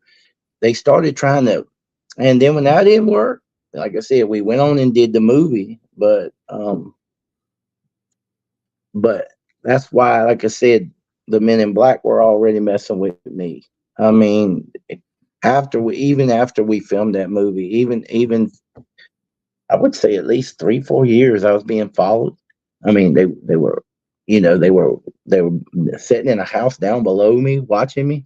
They started trying to, and then when that didn't work, like I said, we went on and did the movie. But that's why, like I said, the Men in Black were already messing with me. I mean, after we filmed that movie, even I would say at least 3-4 years, I was being followed. I mean, they were sitting in a house down below me, watching me.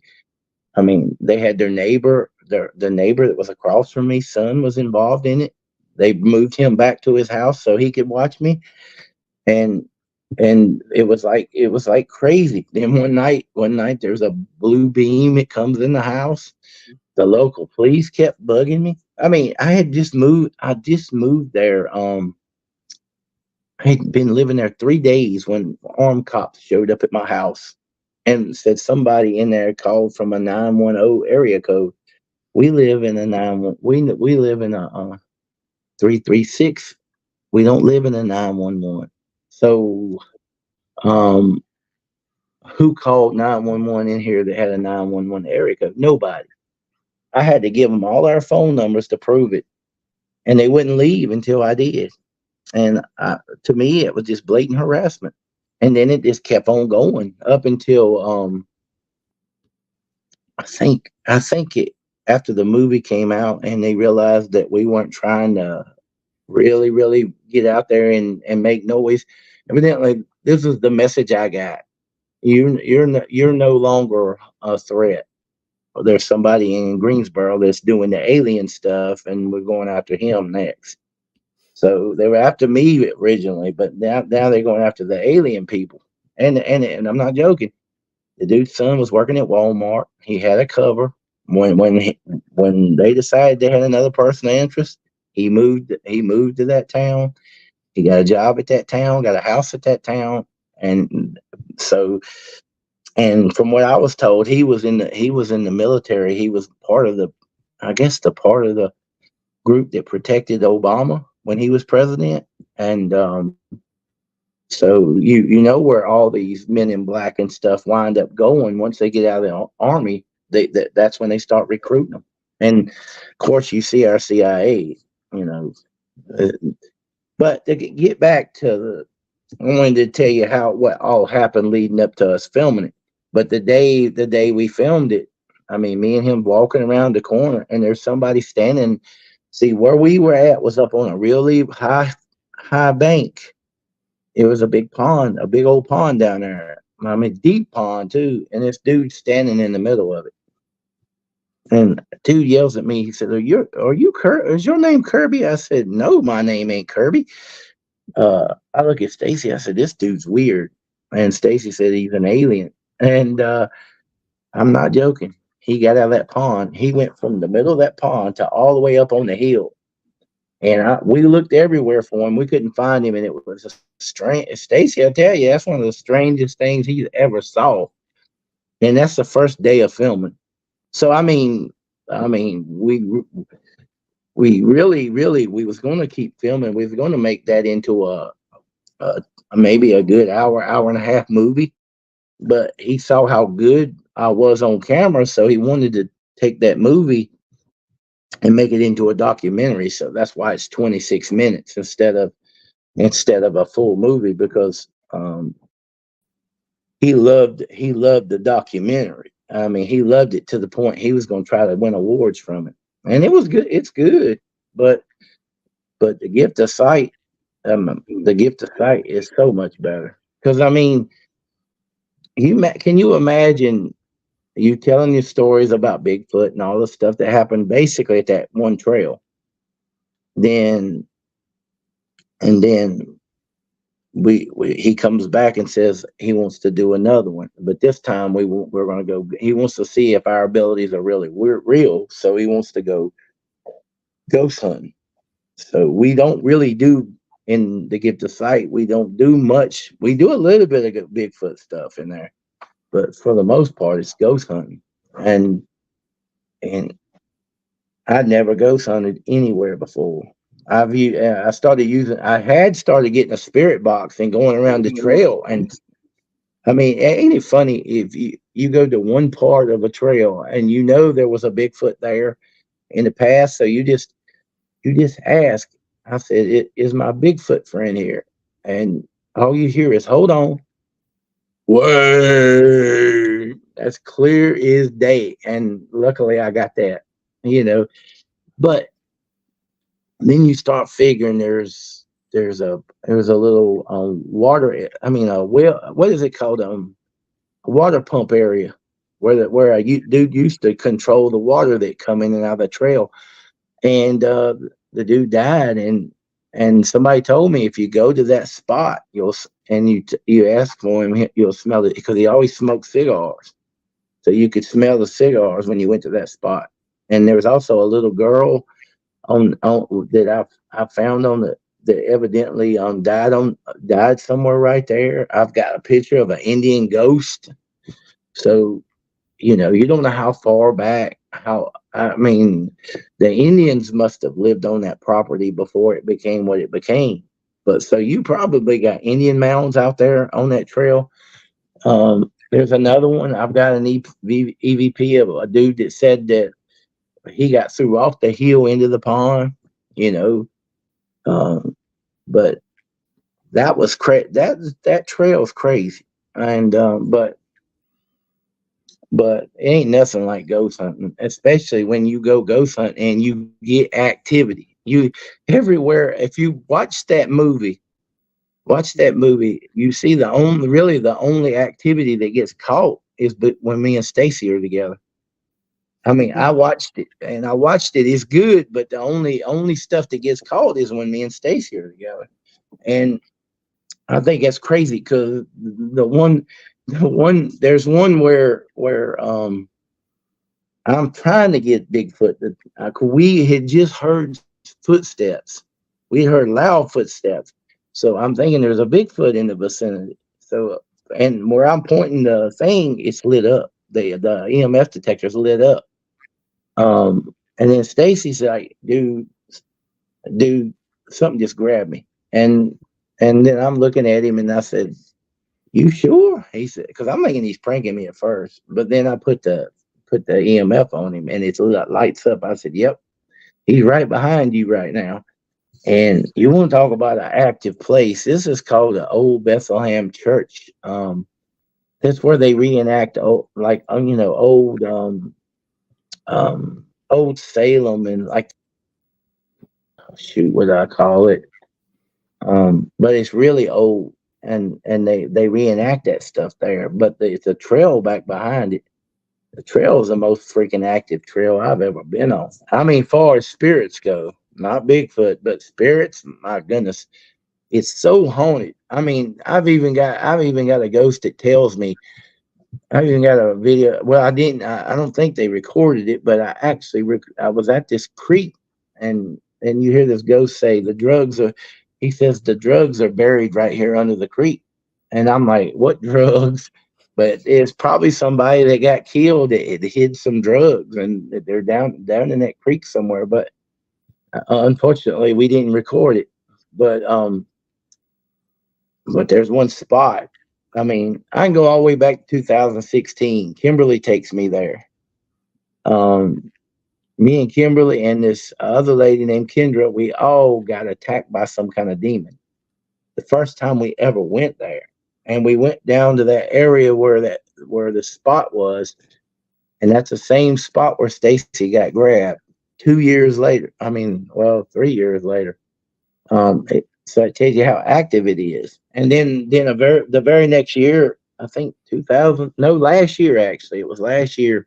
I mean, they had their neighbor, the neighbor that was across from me, son was involved in it. They moved him back to his house so he could watch me. And it was like crazy. Then one night there's a blue beam. It comes in the house. The local police kept bugging me. I mean, I just moved there. I had been living there 3 days when armed cops showed up at my house and said somebody in there called from a 910 area code. We live in a 911. We live in a 336. We don't live in a 911. So, who called 911 in here that had a 911 area code? Nobody. I had to give them all our phone numbers to prove it, and they wouldn't leave until I did. And to me, it was just blatant harassment. And then it just kept on going up until I think it after the movie came out, and they realized that we weren't trying to really get out there and make noise. Evidently, this is the message I got. You're no longer a threat. There's somebody in Greensboro that's doing the alien stuff, and we're going after him next. So they were after me originally, but now they're going after the alien people. And I'm not joking. The dude's son was working at Walmart. He had a cover. When they decided they had another person of interest, he moved to that town. He got a job at that town, got a house at that town, and so. And from what I was told, he was in the military. He was part of the group that protected Obama when he was president. And so you know where all these Men in Black and stuff wind up going once they get out of the army. That's when they start recruiting them. And of course, you see our CIA. But to get back to I wanted to tell you what all happened leading up to us filming it. But the day we filmed it, I mean, me and him walking around the corner, and there's somebody standing. See, where we were at was up on a really high bank. It was a big pond, a big old pond down there. I mean, deep pond too. And this dude standing in the middle of it. And dude yells at me. He said, "Are you Is your name Kirby?" I said, "No, my name ain't Kirby." I look at Stacy. I said, "This dude's weird," and Stacy said he's an alien. And I'm not joking. He got out of that pond. He went from the middle of that pond to all the way up on the hill. And we looked everywhere for him. We couldn't find him, and it was a strange. Stacy, I tell you, that's one of the strangest things he's ever saw. And that's the first day of filming. So we really we was going to keep filming. We was going to make that into a maybe a good hour and a half movie. But he saw how good I was on camera, so he wanted to take that movie and make it into a documentary. So that's why it's 26 minutes instead of a full movie, because he loved the documentary. I mean, he loved it to the point he was going to try to win awards from it, and it was good. It's good, but the gift of sight, is so much better. Because I mean, can you imagine you telling your stories about Bigfoot and all the stuff that happened basically at that one trail? Then he comes back and says he wants to do another one, but this time we're going to go. He wants to see if our abilities are really real, so he wants to go ghost hunting. So we don't really do, in the gift of sight, we don't do much. We do a little bit of Bigfoot stuff in there, but for the most part, it's ghost hunting. And I'd never ghost hunted anywhere before. I had started getting a spirit box and going around the trail. And I mean, ain't it funny if you go to one part of a trail and you know there was a Bigfoot there in the past, so you just ask. I said, "Is my Bigfoot friend here?" And all you hear is, "Hold on." Word. That's clear as day. And luckily I got that, but then you start figuring there's a little water. I mean, what is it called? A water pump area where a dude used to control the water that come in and out of the trail. And the dude died, and somebody told me if you go to that spot, you ask for him, you'll smell it, because he always smoked cigars, so you could smell the cigars when you went to that spot. And there was also a little girl on that I found on that evidently died somewhere right there. I've got a picture of an Indian ghost. So you don't know how far back. I mean, the Indians must have lived on that property before it became what it became. But so you probably got Indian mounds out there on that trail. There's another one. I've got an EVP of a dude that said that he got through off the hill into the pond, but that was crazy. That trail's crazy. And but it ain't nothing like ghost hunting, especially when you go ghost hunting and you get activity. You everywhere. If you watch that movie, you see the only activity that gets caught is when me and Stacy are together. I mean, I watched it. It's good, but the only stuff that gets caught is when me and Stacy are together. And I think that's crazy, because there's one where I'm trying to get Bigfoot. We had just heard footsteps. We heard loud footsteps. So I'm thinking there's a Bigfoot in the vicinity. So, and where I'm pointing the thing, it's lit up. The EMF detector's lit up. And then Stacy's like, dude, something just grabbed me. And then I'm looking at him and I said, "You sure?" He said, because I'm thinking he's pranking me at first, but then I put the EMF on him and it lights up. I said, "Yep, he's right behind you right now." And you want to talk about an active place? This is called the Old Bethlehem Church. That's where they reenact old Salem, and like, shoot, what do I call it? But it's really old, and they reenact that stuff there. But it's a trail back behind it. The trail is the most freaking active trail I've ever been on. I mean, far as spirits go, not Bigfoot, but spirits. My goodness, it's so haunted. I mean, I've even got a ghost that tells me. I've even got a video. Well, I didn't. I don't think they recorded it, but I actually I was at this creek, and you hear this ghost say the drugs are. He says the drugs are buried right here under the creek, and I'm like, what drugs? But it's probably somebody that got killed. It hid some drugs, and they're down in that creek somewhere. But unfortunately, we didn't record it. But there's one spot. I mean, I can go all the way back to 2016. Kimberly takes me there. Me and Kimberly and this other lady named Kendra, we all got attacked by some kind of demon. The first time we ever went there. And we went down to that area where the spot was. And that's the same spot where Stacy got grabbed 2 years later. 3 years later. So it tells you how active it is. And then the very next year, I think last year, actually, it was last year.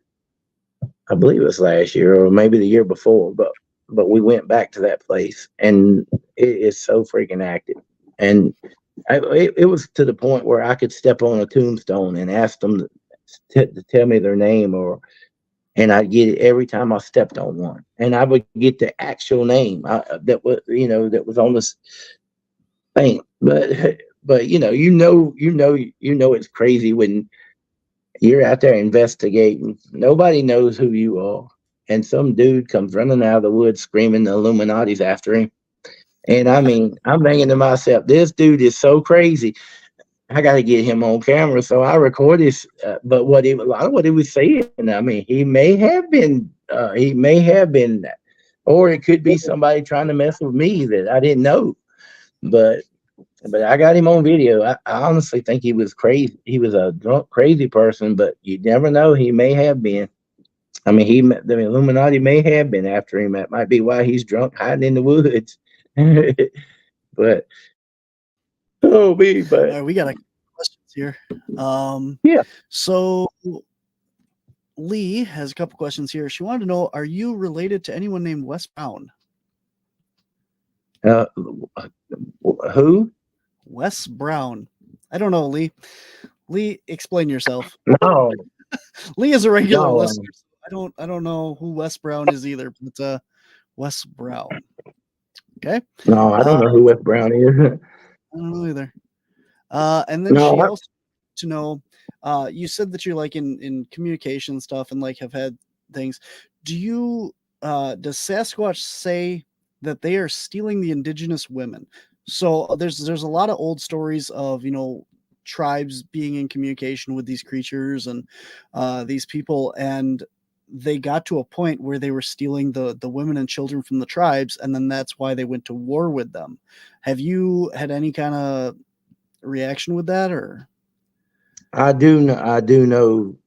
I believe it was last year or maybe the year before, but we went back to that place and it is so freaking active. And it was to the point where I could step on a tombstone and ask them to tell me their name, and I'd get it every time I stepped on one, and I would get the actual name that was on this thing. But it's crazy when you're out there investigating. Nobody knows who you are, and some dude comes running out of the woods screaming the Illuminati's after him. And I mean, I'm thinking to myself, this dude is so crazy. I got to get him on camera. So I record this. But a lot of what he was saying, I mean, he may have been, or it could be somebody trying to mess with me that I didn't know. But I got him on video. I honestly think he was crazy. He was a drunk, crazy person, but you never know. He may have been. I mean, the Illuminati may have been after him. That might be why he's drunk, hiding in the woods. But we got a questions here. Yeah. So Lee has a couple questions here. She wanted to know: are you related to anyone named Wes Brown? Who? Wes Brown. I don't know, Lee. Lee, explain yourself. No. Lee is a regular listener. So I don't know who Wes Brown is either, but Wes Brown. Okay. No, I don't know who Wes Brown is. I don't know either. And then she also wanted to know, you said that you're like in communication stuff and like have had things. Does Sasquatch say that they are stealing the indigenous women? So there's a lot of old stories of, tribes being in communication with these creatures and these people, and they got to a point where they were stealing the women and children from the tribes, and then that's why they went to war with them. Have you had any kind of reaction with that? Or I do know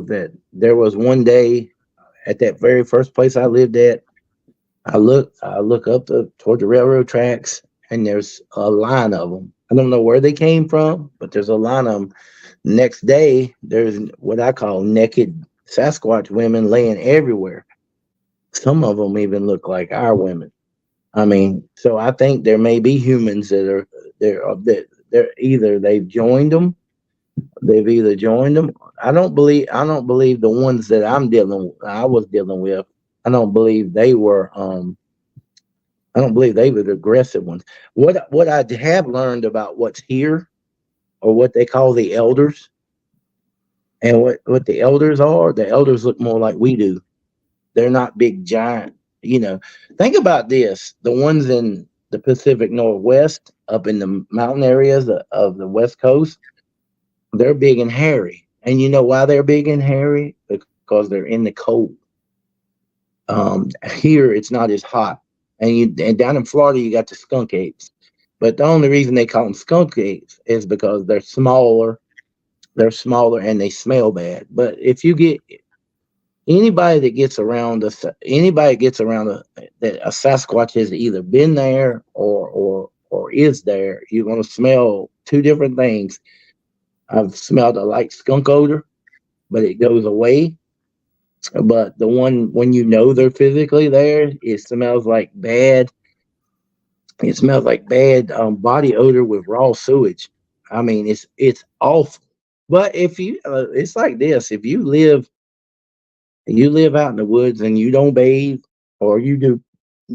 that there was one day at that very first place I lived at. I look up toward the railroad tracks, and there's a line of them. I don't know where they came from, but there's a line of them. Next day, there's what I call naked Sasquatch women laying everywhere. Some of them even look like our women. I mean, so I think there may be humans that they're either they've joined them. I don't believe the ones that I was dealing with. I don't believe they were the aggressive ones. What I have learned about what's here, or what they call the elders, and what the elders are, the elders look more like we do. They're not big giant, Think about this. The ones in the Pacific Northwest, up in the mountain areas of the West Coast, they're big and hairy. And you know why they're big and hairy? Because they're in the cold. Here it's not as hot, and down in Florida you got the skunk apes, but the only reason they call them skunk apes is because they're smaller, and they smell bad. But if you get anybody that gets around that a Sasquatch has either been there or is there, you're going to smell two different things. I've smelled a light skunk odor, but it goes away. But the one, when they're physically there, it smells like bad It smells like bad body odor with raw sewage. I mean, it's awful. But if you, it's like this: if you live out in the woods and you don't bathe, or you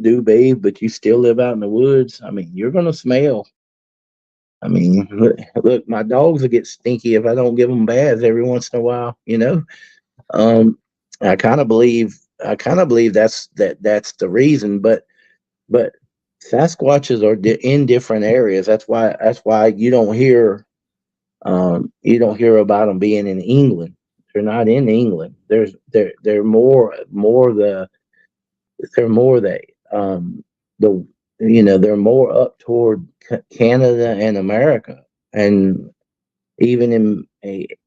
do bathe, but you still live out in the woods. I mean, you're gonna smell. I mean, look, my dogs will get stinky if I don't give them baths every once in a while. Um, I kind of believe, that's the reason. But Sasquatches are in different areas. That's why you don't hear about them being in England. They're not in England. They're more the they're more up toward Canada and America, and even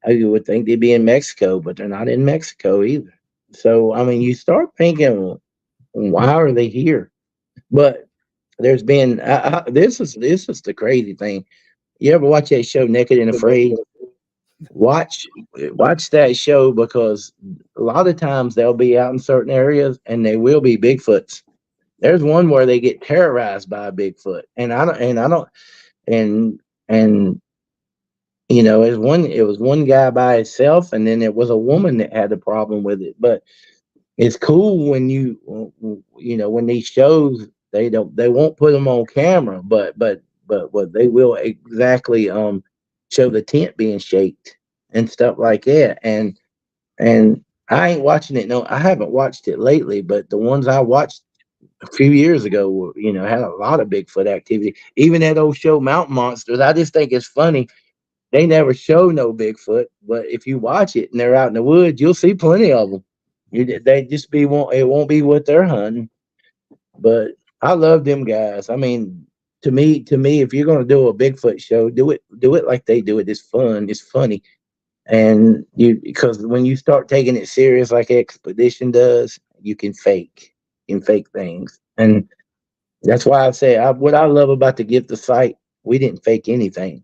you would think they'd be in Mexico, but they're not in Mexico either. So I mean, you start thinking, why are they here? But there's been this is the crazy thing. You ever watch that show Naked and Afraid? Watch watch that show, because a lot of times they'll be out in certain areas and they will be Bigfoots. There's one where they get terrorized by a Bigfoot, and I don't and it was one guy by himself, and then it was a woman that had a problem with it. But it's cool when when these shows, they won't put them on camera, but what they will exactly show the tent being shaked and stuff like that. And I ain't watching it. No, I haven't watched it lately, but the ones I watched a few years ago were, had a lot of Bigfoot activity. Even that old show Mountain Monsters, I just think it's funny. They never show no Bigfoot, but if you watch it and they're out in the woods, you'll see plenty of them. They just it won't be what they're hunting. But I love them guys. I mean, to me, if you're gonna do a Bigfoot show, do it like they do it. It's fun. It's funny. And because when you start taking it serious like Expedition does, you can fake things. And that's why I say what I love about the Gift of Sight, we didn't fake anything.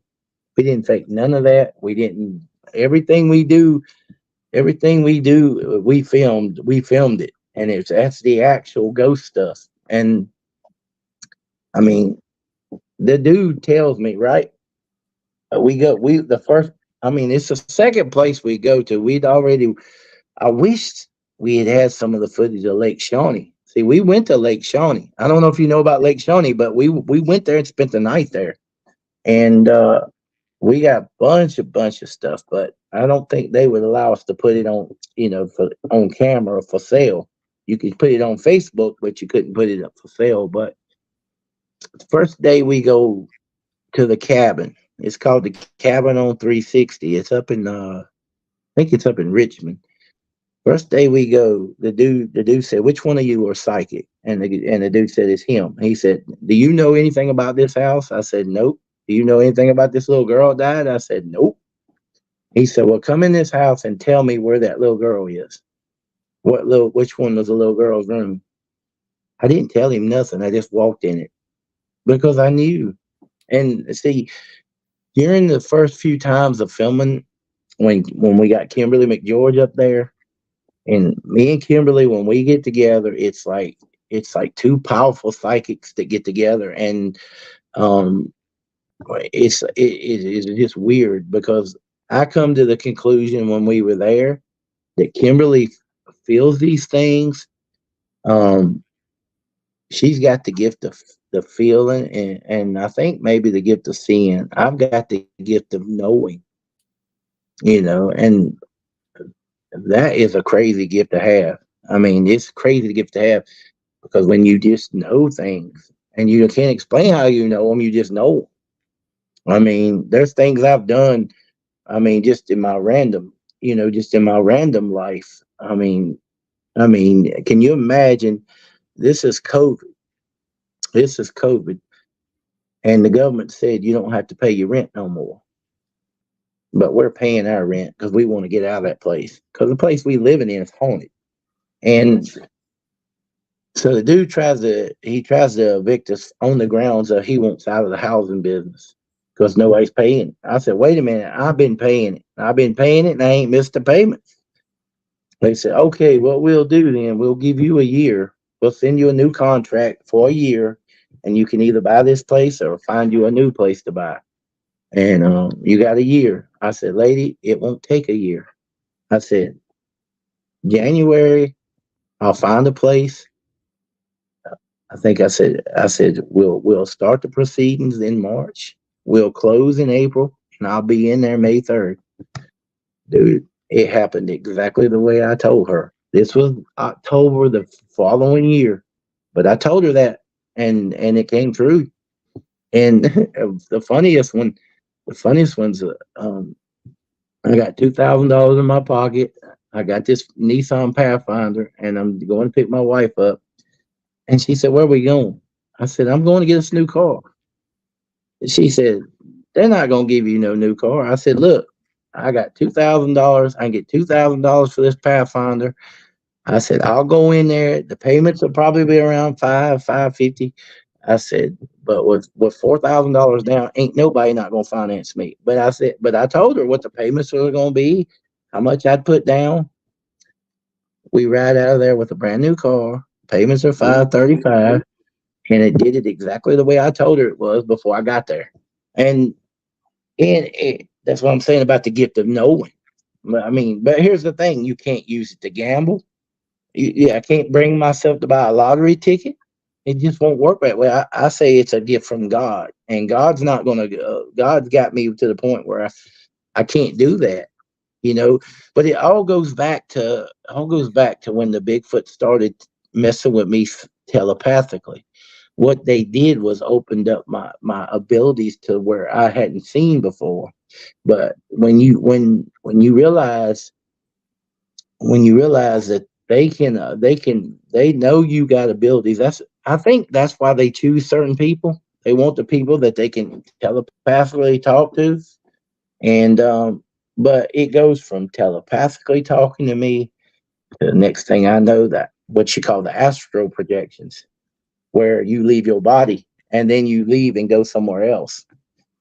We didn't fake none of that. We didn't. Everything we do, we filmed it, and that's the actual ghost stuff. And I mean, the dude tells me, right? The first. I mean, it's the second place we go to. I wished we had some of the footage of Lake Shawnee. See, we went to Lake Shawnee. I don't know if you know about Lake Shawnee, but we went there and spent the night there, and we got bunch of stuff, but I don't think they would allow us to put it on, on camera for sale. You could put it on Facebook, but you couldn't put it up for sale. But the first day we go to the cabin. It's called the Cabin on 360. It's up in I think it's up in Richmond. First day we go, the dude said, "Which one of you are psychic?" And the dude said, "It's him." He said, "Do you know anything about this house?" I said, "Nope." "Do you know anything about this little girl died?" I said, "Nope." He said, "Well, come in this house and tell me where that little girl is. Which one was the little girl's room?" I didn't tell him nothing. I just walked in it because I knew. And see, during the first few times of filming, when we got Kimberly McGeorge up there, and me and Kimberly, when we get together, it's like two powerful psychics that get together, and it's just weird because I come to the conclusion when we were there that Kimberly feels these things. She's got the gift of the feeling, and I think maybe the gift of seeing. I've got the gift of knowing, and that is a crazy gift to have. I mean, it's a crazy gift to have because when you just know things and you can't explain how you know them, you just know them. I mean, there's things I've done. I mean, just in my random life. I mean, can you imagine? This is COVID. And the government said you don't have to pay your rent no more. But we're paying our rent because we want to get out of that place. Because the place we living in is haunted. And so the dude tries to evict us on the grounds that he wants out of the housing business because nobody's paying. I said, "Wait a minute, I've been paying it, and I ain't missed a payment." They said, "Okay, what we'll do then, we'll give you a year. We'll send you a new contract for a year, and you can either buy this place or find you a new place to buy. And you got a year. I said, lady, it won't take a year. I said, January, I'll find a place. I said, we'll start the proceedings in March. We'll close in April, and I'll be in there May 3rd. Dude, it happened exactly the way I told her. This was October the following year, but I told her that, and it came true. And the funniest ones, I got $2,000 in my pocket. I got this Nissan Pathfinder, and I'm going to pick my wife up. And she said, where are we going? I said, I'm going to get us a new car. And she said, they're not going to give you no new car. I said, look, I got $2,000. I can get $2,000 for this Pathfinder. I said, I'll go in there. The payments will probably be around $550. I said, but with $4,000 down, ain't nobody not going to finance me. But I told her what the payments were going to be, how much I'd put down. We ride out of there with a brand new car. Payments are $535, and it did it exactly the way I told her it was before I got there. And that's what I'm saying about the gift of knowing. I mean, but here's the thing: you can't use it to gamble. I can't bring myself to buy a lottery ticket. It just won't work that way. I say it's a gift from God, and God's not going to. God's got me to the point where I can't do that. But it all goes back to when the Bigfoot started messing with me telepathically. What they did was opened up my abilities to where I hadn't seen before. But when you realize that they know you got abilities. I think that's why they choose certain people. They want the people that they can telepathically talk to. And but it goes from telepathically talking to me to the next thing I know, that what you call the astral projections, where you leave your body and then you leave and go somewhere else.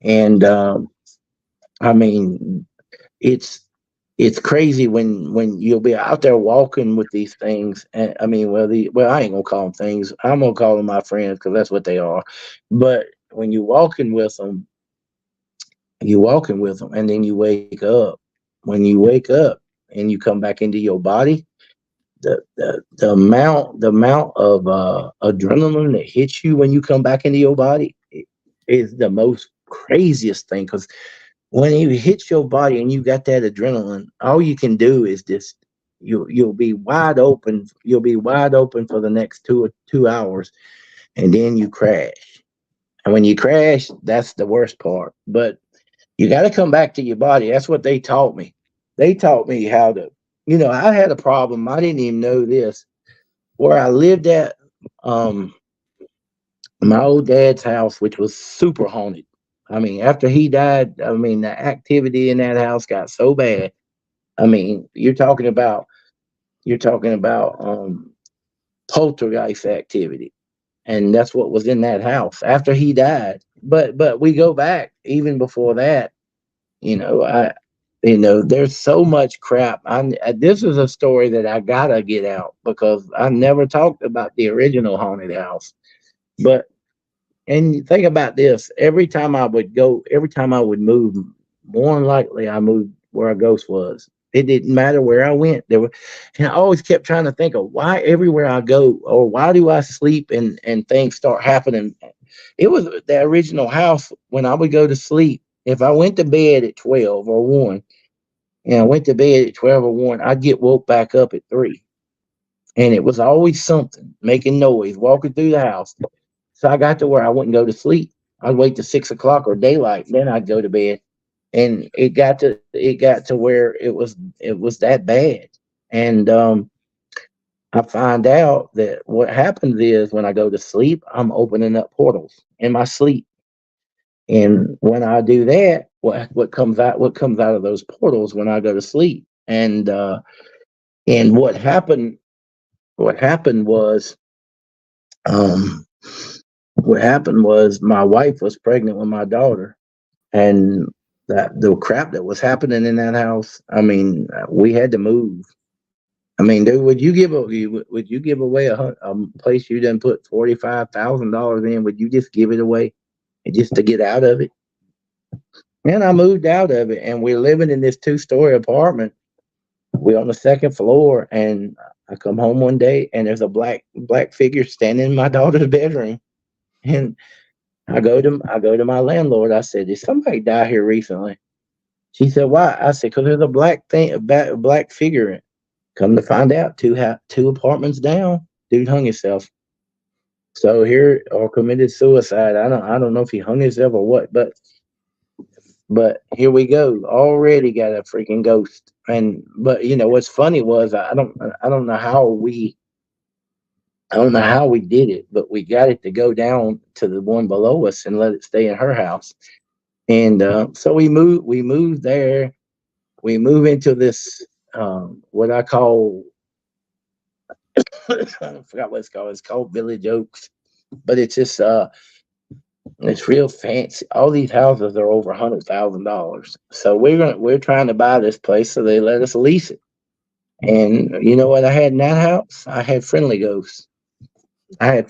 And I mean, it's crazy when you'll be out there walking with these things. And I mean, I ain't gonna call them things. I'm gonna call them my friends, because that's what they are. But when you're walking with them, and then you wake up. When you wake up and you come back into your body, the amount of adrenaline that hits you when you come back into your body is the most craziest thing. Because when it hits your body and you got that adrenaline, all you can do is just you'll be wide open. You'll be wide open for the next 2 hours, and then you crash. And when you crash, that's the worst part. But you got to come back to your body. That's what they taught me. They taught me how to. I had a problem. I didn't even know this. Where I lived at, my old dad's house, which was super haunted. I mean, after he died, I mean, the activity in that house got so bad. I mean, you're talking about poltergeist activity, and that's what was in that house after he died. But we go back even before that. There's so much crap. This is a story that I gotta get out, because I never talked about the original haunted house. And think about this: every time I would move, more than likely I moved where a ghost was. It didn't matter where I went. And I always kept trying to think of why everywhere I go, or why do I sleep and things start happening. It was the original house. When I would go to sleep, if I went to bed at 12 or 1, and I went to bed at 12 or 1, I'd get woke back up at 3. And it was always something making noise, walking through the house. So I got to where I wouldn't go to sleep. I'd wait till 6 o'clock or daylight, then I'd go to bed. And it got to where it was that bad. And I find out that what happens is when I go to sleep, I'm opening up portals in my sleep. And when I do that, what comes out of those portals when I go to sleep? And what happened was my wife was pregnant with my daughter, and that the crap that was happening in that house. I mean, we had to move. I mean, dude, would you give away a place you done put $45,000 in? Would you just give it away just to get out of it? And I moved out of it, and we're living in this 2-story apartment. We're on the 2nd floor, and I come home one day, and there's a black figure standing in my daughter's bedroom. And I go to my landlord. I said, "Did somebody die here recently?" She said, "Why?" I said, "Because there's a black figure." Come to find out, two apartments down, dude hung himself. So here, or committed suicide. I don't know if he hung himself or what, but here we go. Already got a freaking ghost. But you know what's funny was I don't know how we did it, but we got it to go down to the one below us and let it stay in her house. And so we moved there. We move into this what I call I forgot what it's called. It's called Village Oaks, but it's just it's real fancy. All these houses are over $100,000. So we're trying to buy this place, so they let us lease it. And you know what I had in that house? I had friendly ghosts. I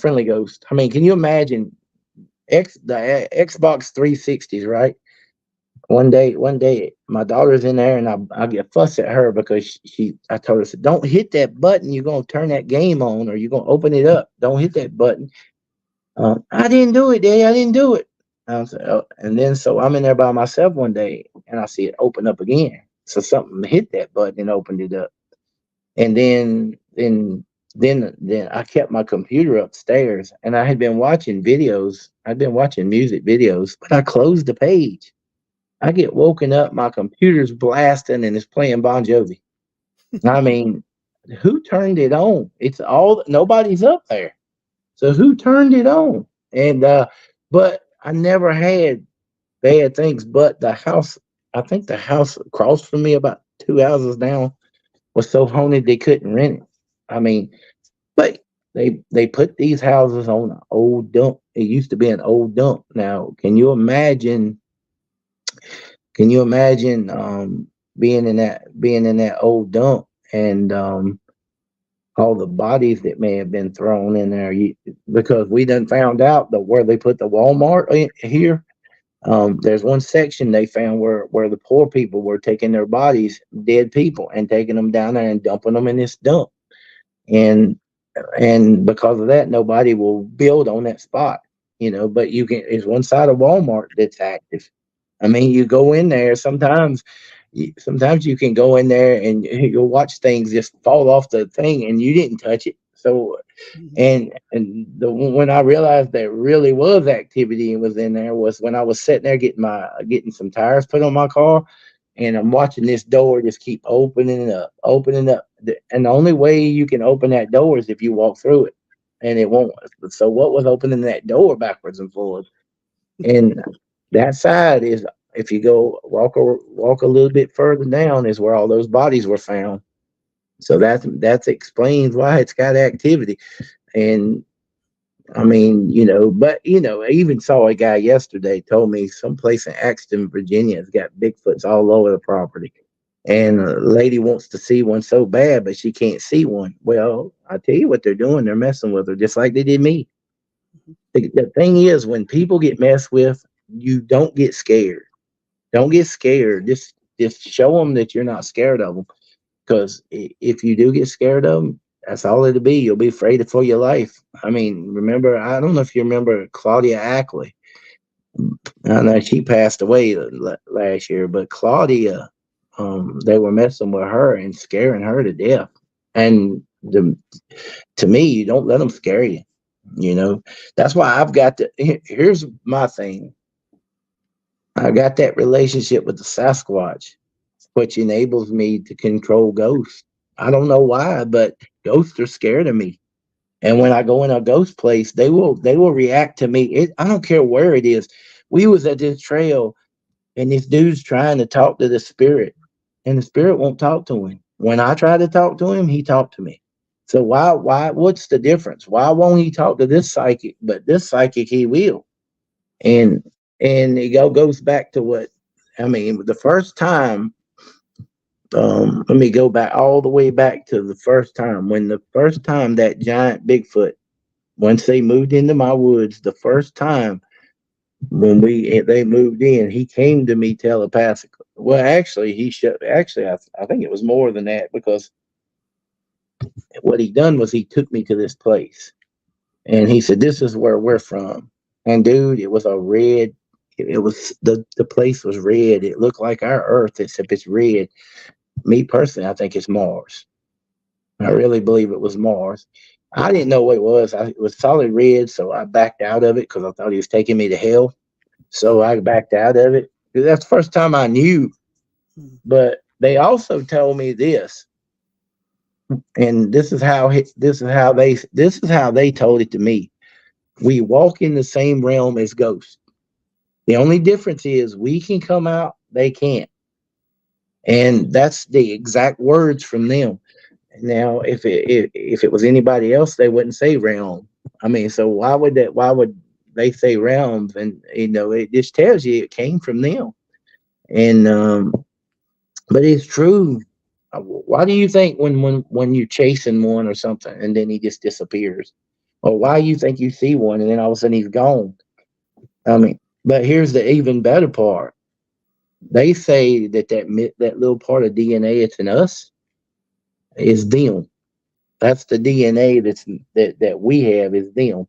mean, can you imagine the Xbox 360s, right? One day, my daughter's in there, and I get fuss at her because I told her, "Don't hit that button. You're gonna turn that game on, or you're gonna open it up. Don't hit that button." I didn't do it, Daddy. I didn't do it. And then so I'm in there by myself one day, and I see it open up again. So something hit that button and opened it up. And then I kept my computer upstairs, and I had been watching videos. I'd been watching music videos, but I closed the page. I get woken up, my computer's blasting, and it's playing Bon Jovi. I mean, who turned it on? Nobody's up there. So who turned it on? And but I never had bad things. But the house, I think the house across from me, about 2 houses down, was so haunted they couldn't rent it. I mean, but they put these houses on an old dump. It used to be an old dump. Now, can you imagine being in that old dump and all the bodies that may have been thrown in there? Because we done found out that where they put the Walmart here, there's one section they found where the poor people were taking their bodies, dead people, and taking them down there and dumping them in this dump. And because of that, nobody will build on that spot, but it's one side of Walmart that's active. I mean, you go in there, sometimes you can go in there and you'll watch things just fall off the thing and you didn't touch it. So, when I realized there really was activity and was in there was when I was sitting there getting some tires put on my car, and I'm watching this door just keep opening up. And the only way you can open that door is if you walk through it, and it won't. So what was opening that door backwards and forwards? And that side is, if you go walk a little bit further down, is where all those bodies were found. So that explains why it's got activity. And I mean, but I even saw a guy yesterday told me someplace in Axton, Virginia has got Bigfoots all over the property. And a lady wants to see one so bad, but she can't see one. Well, I tell you what they're doing. They're messing with her just like they did me. The thing is, when people get messed with, you don't get scared. Don't get scared. Just show them that you're not scared of them. Because if you do get scared of them, that's all it'll be. You'll be afraid for your life. I mean, remember, I don't know if you remember Claudia Ackley. I know she passed away last year, but Claudia, they were messing with her and scaring her to death. And to me, you don't let them scare you. That's why I've got here's my thing. I got that relationship with the Sasquatch, which enables me to control ghosts. I don't know why, but ghosts are scared of me. And when I go in a ghost place, they will react to me. I don't care where it is. We was at this trail, and this dude's trying to talk to the spirit, and the spirit won't talk to him. When I try to talk to him, he talked to me. So why? What's the difference? Why won't he talk to this psychic, but this psychic he will? And it goes back to what I mean. The first time Let me go back all the way back to the first time that giant Bigfoot, once they moved into my woods, the first time when they moved in, he came to me telepathically. Well, actually, I think it was more than that, because what he done was he took me to this place, and he said, "This is where we're from." And dude, it was a red. It was the place was red. It looked like our Earth, except it's red. Me personally, I think it's Mars. I really believe it was Mars. I didn't know what it was. It was solid red, so I backed out of it because I thought he was taking me to hell. So I backed out of it. That's the first time I knew. But they also told me this, and this is how they told it to me. We walk in the same realm as ghosts. The only difference is we can come out, they can't. And that's the exact words from them. Now, if it was anybody else, they wouldn't say realm. I mean, so why would they say realms? And it just tells you it came from them. And but it's true. Why do you think when you're chasing one or something and then he just disappears? Or why you think you see one and then all of a sudden he's gone? I mean, but here's the even better part. They say that little part of DNA that's in us is them. That's the DNA that we have is them.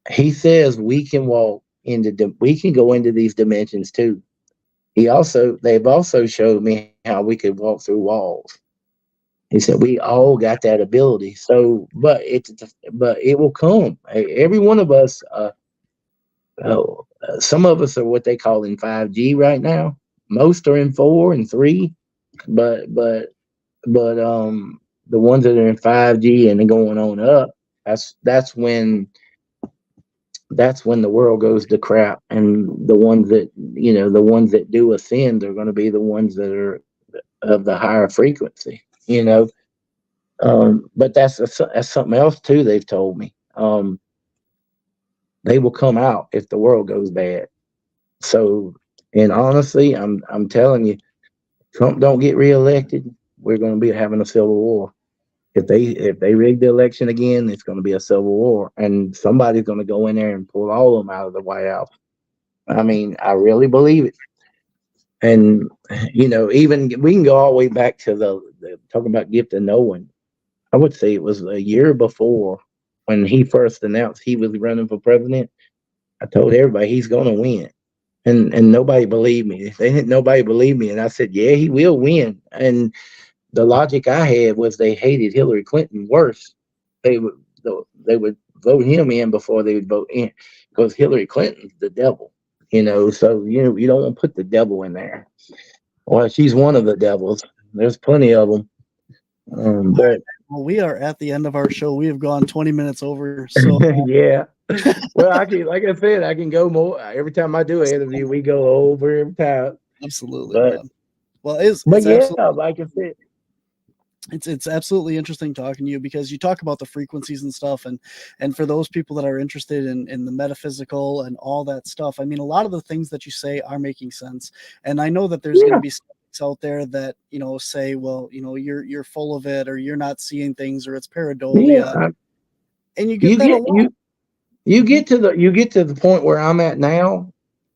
He says we can go into these dimensions too. They've also showed me how we could walk through walls. He said we all got that ability. So, but it will come. Every one of us. Some of us are what they call in 5G right now. Most are in 4 and 3, but the ones that are in 5G and then going on up, that's when the world goes to crap. And the ones that do ascend are going to be the ones that are of the higher frequency. But that's something else too. They've told me. They will come out if the world goes bad. So, and honestly, I'm telling you, Trump don't get reelected, we're going to be having a civil war. If they rig the election again, it's going to be a civil war, and somebody's going to go in there and pull all of them out of the White House. I mean, I really believe it. And even we can go all the way back to the talking about gift of knowing. I would say it was a year before when he first announced he was running for president. I told everybody he's going to win. And nobody believed me. Nobody believed me. And I said, yeah, he will win. And the logic I had was they hated Hillary Clinton worse. They would vote him in before they would vote in, because Hillary Clinton's the devil, so you don't want to put the devil in there. Well, she's one of the devils. There's plenty of them. But well, we are at the end of our show. We have gone 20 minutes over. So yeah. Well, I can go more. Every time I do an interview, we go over every time. Absolutely. But, well, like I said, it's absolutely interesting talking to you, because you talk about the frequencies and stuff, and for those people that are interested in the metaphysical and all that stuff, I mean, a lot of the things that you say are making sense. And I know that there's going to be skeptics out there that say, well, you're full of it, or you're not seeing things, or it's pareidolia. And you get that you get to the point where I'm at now.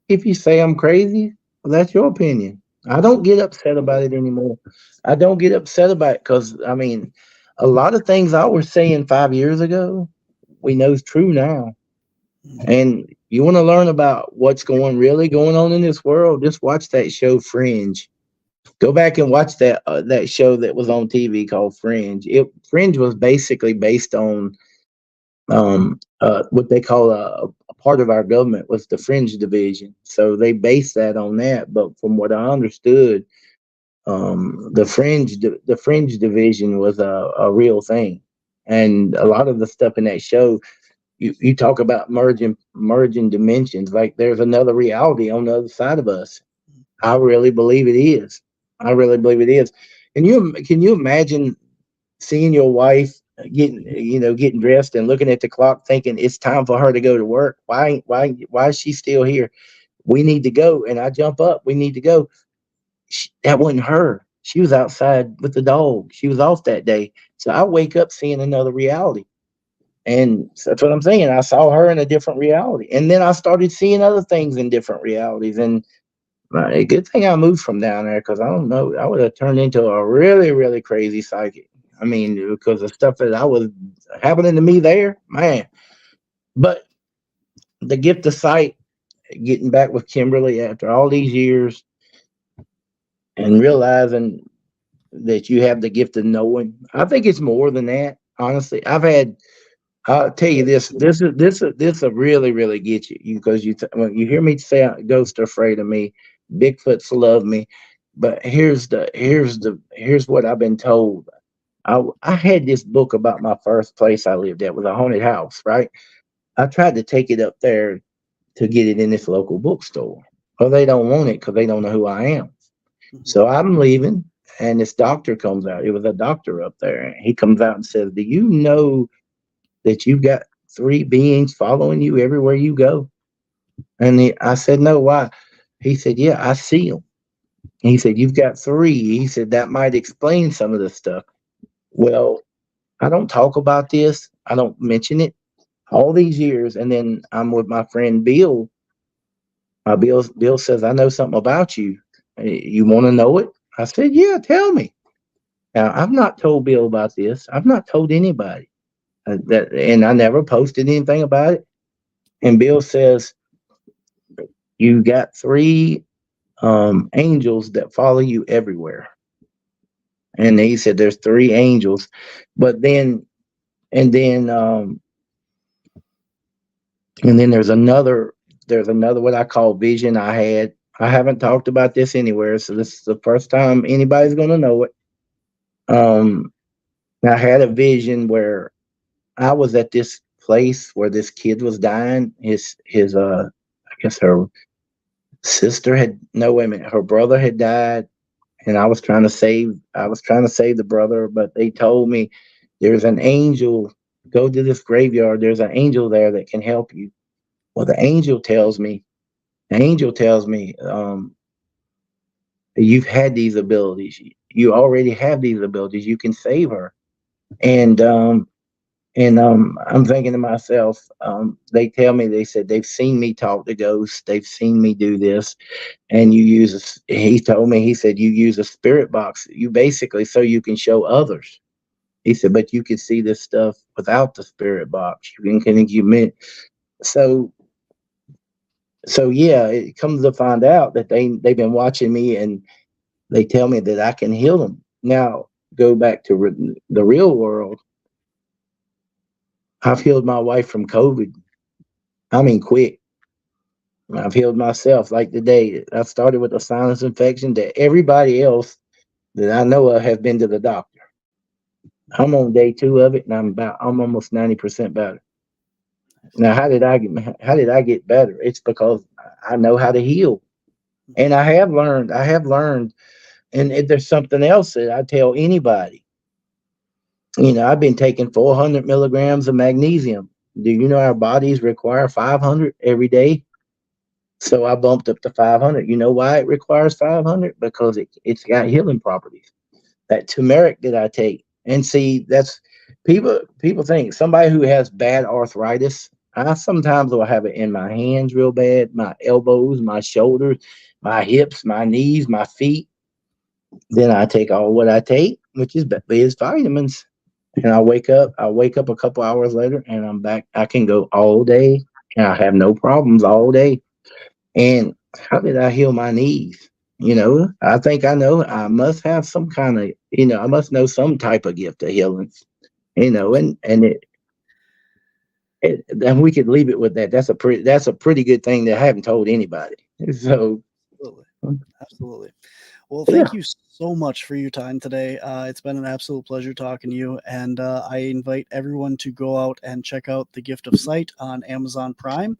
If you say I'm crazy, well, that's your opinion. I don't get upset about it anymore. I don't get upset about it, because I mean, a lot of things I was saying 5 years ago, we know is true now. And you want to learn about what's really going on in this world, just watch that show Fringe. Go back and watch that show that was on TV called Fringe. Fringe was basically based on what they call a part of our government was the fringe division. So they based that on that. But from what I understood, the fringe division was a real thing. And a lot of the stuff in that show, you talk about merging dimensions, like there's another reality on the other side of us. I really believe it is. And can you imagine seeing your wife getting dressed and looking at the clock, thinking it's time for her to go to work? Why is she still here? We need to go. And I jump up. We need to go. That wasn't her. She was outside with the dog. She was off that day. So I wake up seeing another reality. And that's what I'm saying. I saw her in a different reality. And then I started seeing other things in different realities. And a good thing I moved from down there, because I don't know, I would have turned into a really, really crazy psychic. I mean, because of stuff that I was happening to me there, man. But the gift of sight, getting back with Kimberly after all these years and realizing that you have the gift of knowing. I think it's more than that. Honestly, I'll tell you this. This will really, really get you because when you hear me say ghosts are afraid of me, Bigfoots love me. But here's what I've been told. I had this book about my first place I lived at. It was a haunted house, right? I tried to take it up there to get it in this local bookstore. Well, they don't want it because they don't know who I am. So I'm leaving, and this doctor comes out. It was a doctor up there. And he comes out and says, "Do you know that you've got 3 beings following you everywhere you go?" And I said, "No, why?" He said, "Yeah, I see them." He said, "You've got 3." He said, "That might explain some of the stuff." Well, I don't talk about this. I don't mention it all these years. And then I'm with my friend Bill. Bill says, "I know something about you. You want to know it?" I said, "Yeah, tell me." Now, I've not told Bill about this. I've not told anybody and I never posted anything about it. And Bill says, "You got 3 angels that follow you everywhere." And he said, "There's 3 angels, but then there's another what I call vision I had. I haven't talked about this anywhere, so this is the first time anybody's going to know it. I had a vision where I was at this place where this kid was dying. His I guess her sister had no wait a minute, her brother had died, and I was trying to save the brother, but they told me there's an angel, go to this graveyard, there's an angel there that can help you. Well, the angel tells me, you've had these abilities. You already have these abilities. You can save her. And I'm thinking to myself, they tell me, they said they've seen me talk to ghosts. They've seen me do this. And he told me, he said, you use a spirit box. You basically, so you can show others. He said, but you can see this stuff without the spirit box. So yeah, it comes to find out that they've been watching me, and they tell me that I can heal them. Now, go back to the real world. I've healed my wife from COVID. I mean, quick. I've healed myself. Like today, I started with a sinus infection that everybody else that I know of has been to the doctor. I'm on day 2 of it, and I'm almost 90% better. Now, how did I get better? It's because I know how to heal, and I have learned. And if there's something else that I tell anybody, I've been taking 400 milligrams of magnesium. Do you know our bodies require 500 every day? So I bumped up to 500. You know why it requires 500? Because it's got healing properties. That turmeric that I take, and see, that's people think somebody who has bad arthritis. I sometimes will have it in my hands real bad, my elbows, my shoulders, my hips, my knees, my feet. Then I take all what I take, which is vitamins. And I wake up a couple hours later, and I'm back. I can go all day, and I have no problems all day. And how did I heal my knees? I think I know. I must have some kind of, I must know some type of gift of healing, and then we could leave it with that. That's a pretty good thing that I haven't told anybody. So, Absolutely. Well, thank you so much for your time today. It's been an absolute pleasure talking to you, and I invite everyone to go out and check out The Gift of Sight on Amazon Prime,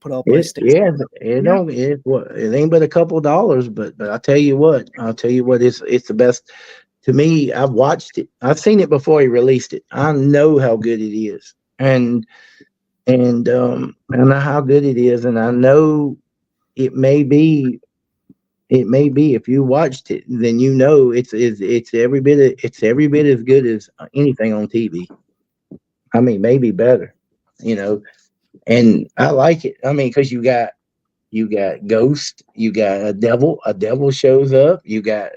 put out by Stacey. Yeah, it ain't but a couple of dollars, but I'll tell you what, it's the best. To me, I've watched it. I've seen it before he released it. I know how good it is, and I know how good it is, and I know it may be It may be. If you watched it, then you know it's every bit as good as anything on TV. I mean, maybe better, you know. And I like it. I mean, because you got ghost, you got a devil shows up, you got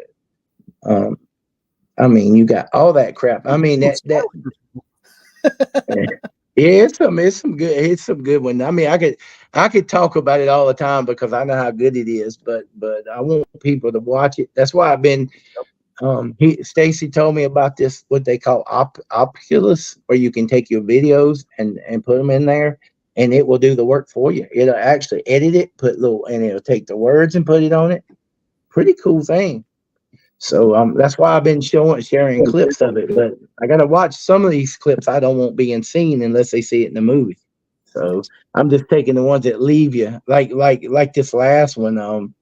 I mean, you got all that crap. I mean, that yeah, it's some good one. I mean, I could talk about it all the time because I know how good it is, but I want people to watch it. That's why I've been Stacy told me about this, what they call Oculus, where you can take your videos and put them in there, and it will do the work for you. It'll actually edit it, and it'll take the words and put it on it. Pretty cool thing. So that's why I've been sharing clips of it. But I got to watch some of these clips. I don't want being seen unless they see it in the movie. So I'm just taking the ones that leave you, like this last one.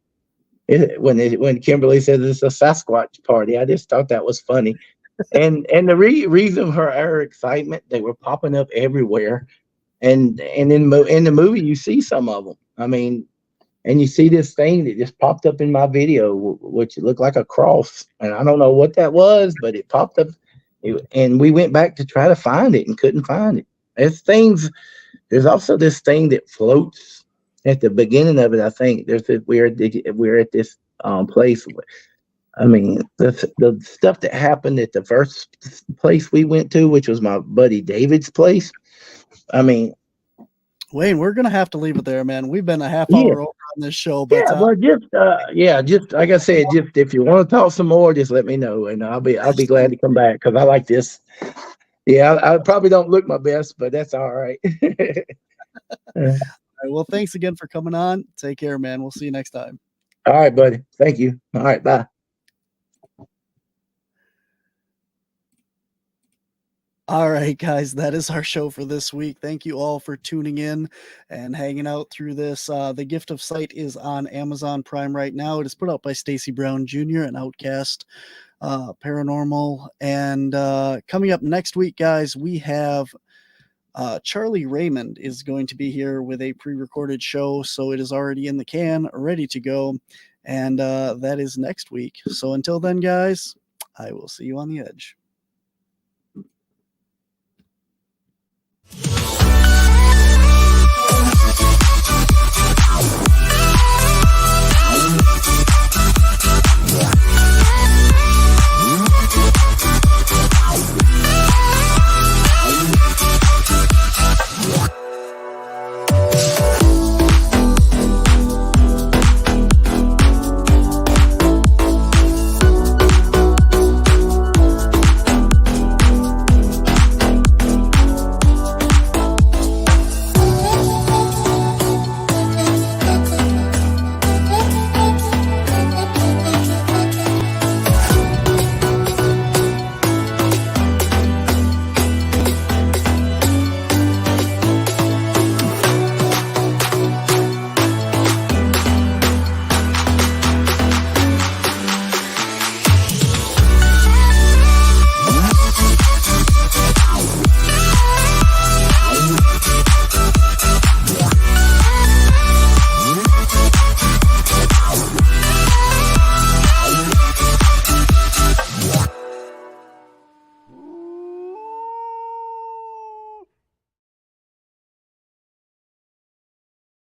When Kimberly said it's a Sasquatch party, I just thought that was funny. And the reason for our excitement, they were popping up everywhere. And in the movie, you see some of them. I mean, and you see this thing that just popped up in my video, which looked like a cross. And I don't know what that was, but it popped up. And we went back to try to find it and couldn't find it. There's also this thing that floats at the beginning of it. I think we're at this place. I mean, the stuff that happened at the first place we went to, which was my buddy David's place. I mean, Wayne, we're gonna have to leave it there, man. We've been a half hour over on this show, but just like I said, just if you want to talk some more, just let me know, and I'll be glad to come back because I like this. Yeah, I probably don't look my best, but that's all right. All right. Well, thanks again for coming on. Take care, man. We'll see you next time. All right, buddy. Thank you. All right, bye. All right, guys, that is our show for this week. Thank you all for tuning in and hanging out through this. The Gift of Sight is on Amazon Prime right now. It is put out by Stacy Brown Jr. and Outcast Paranormal. And coming up next week, guys, we have Charlie Raymond is going to be here with a pre-recorded show. So it is already in the can, ready to go. And that is next week. So until then, guys, I will see you on the edge.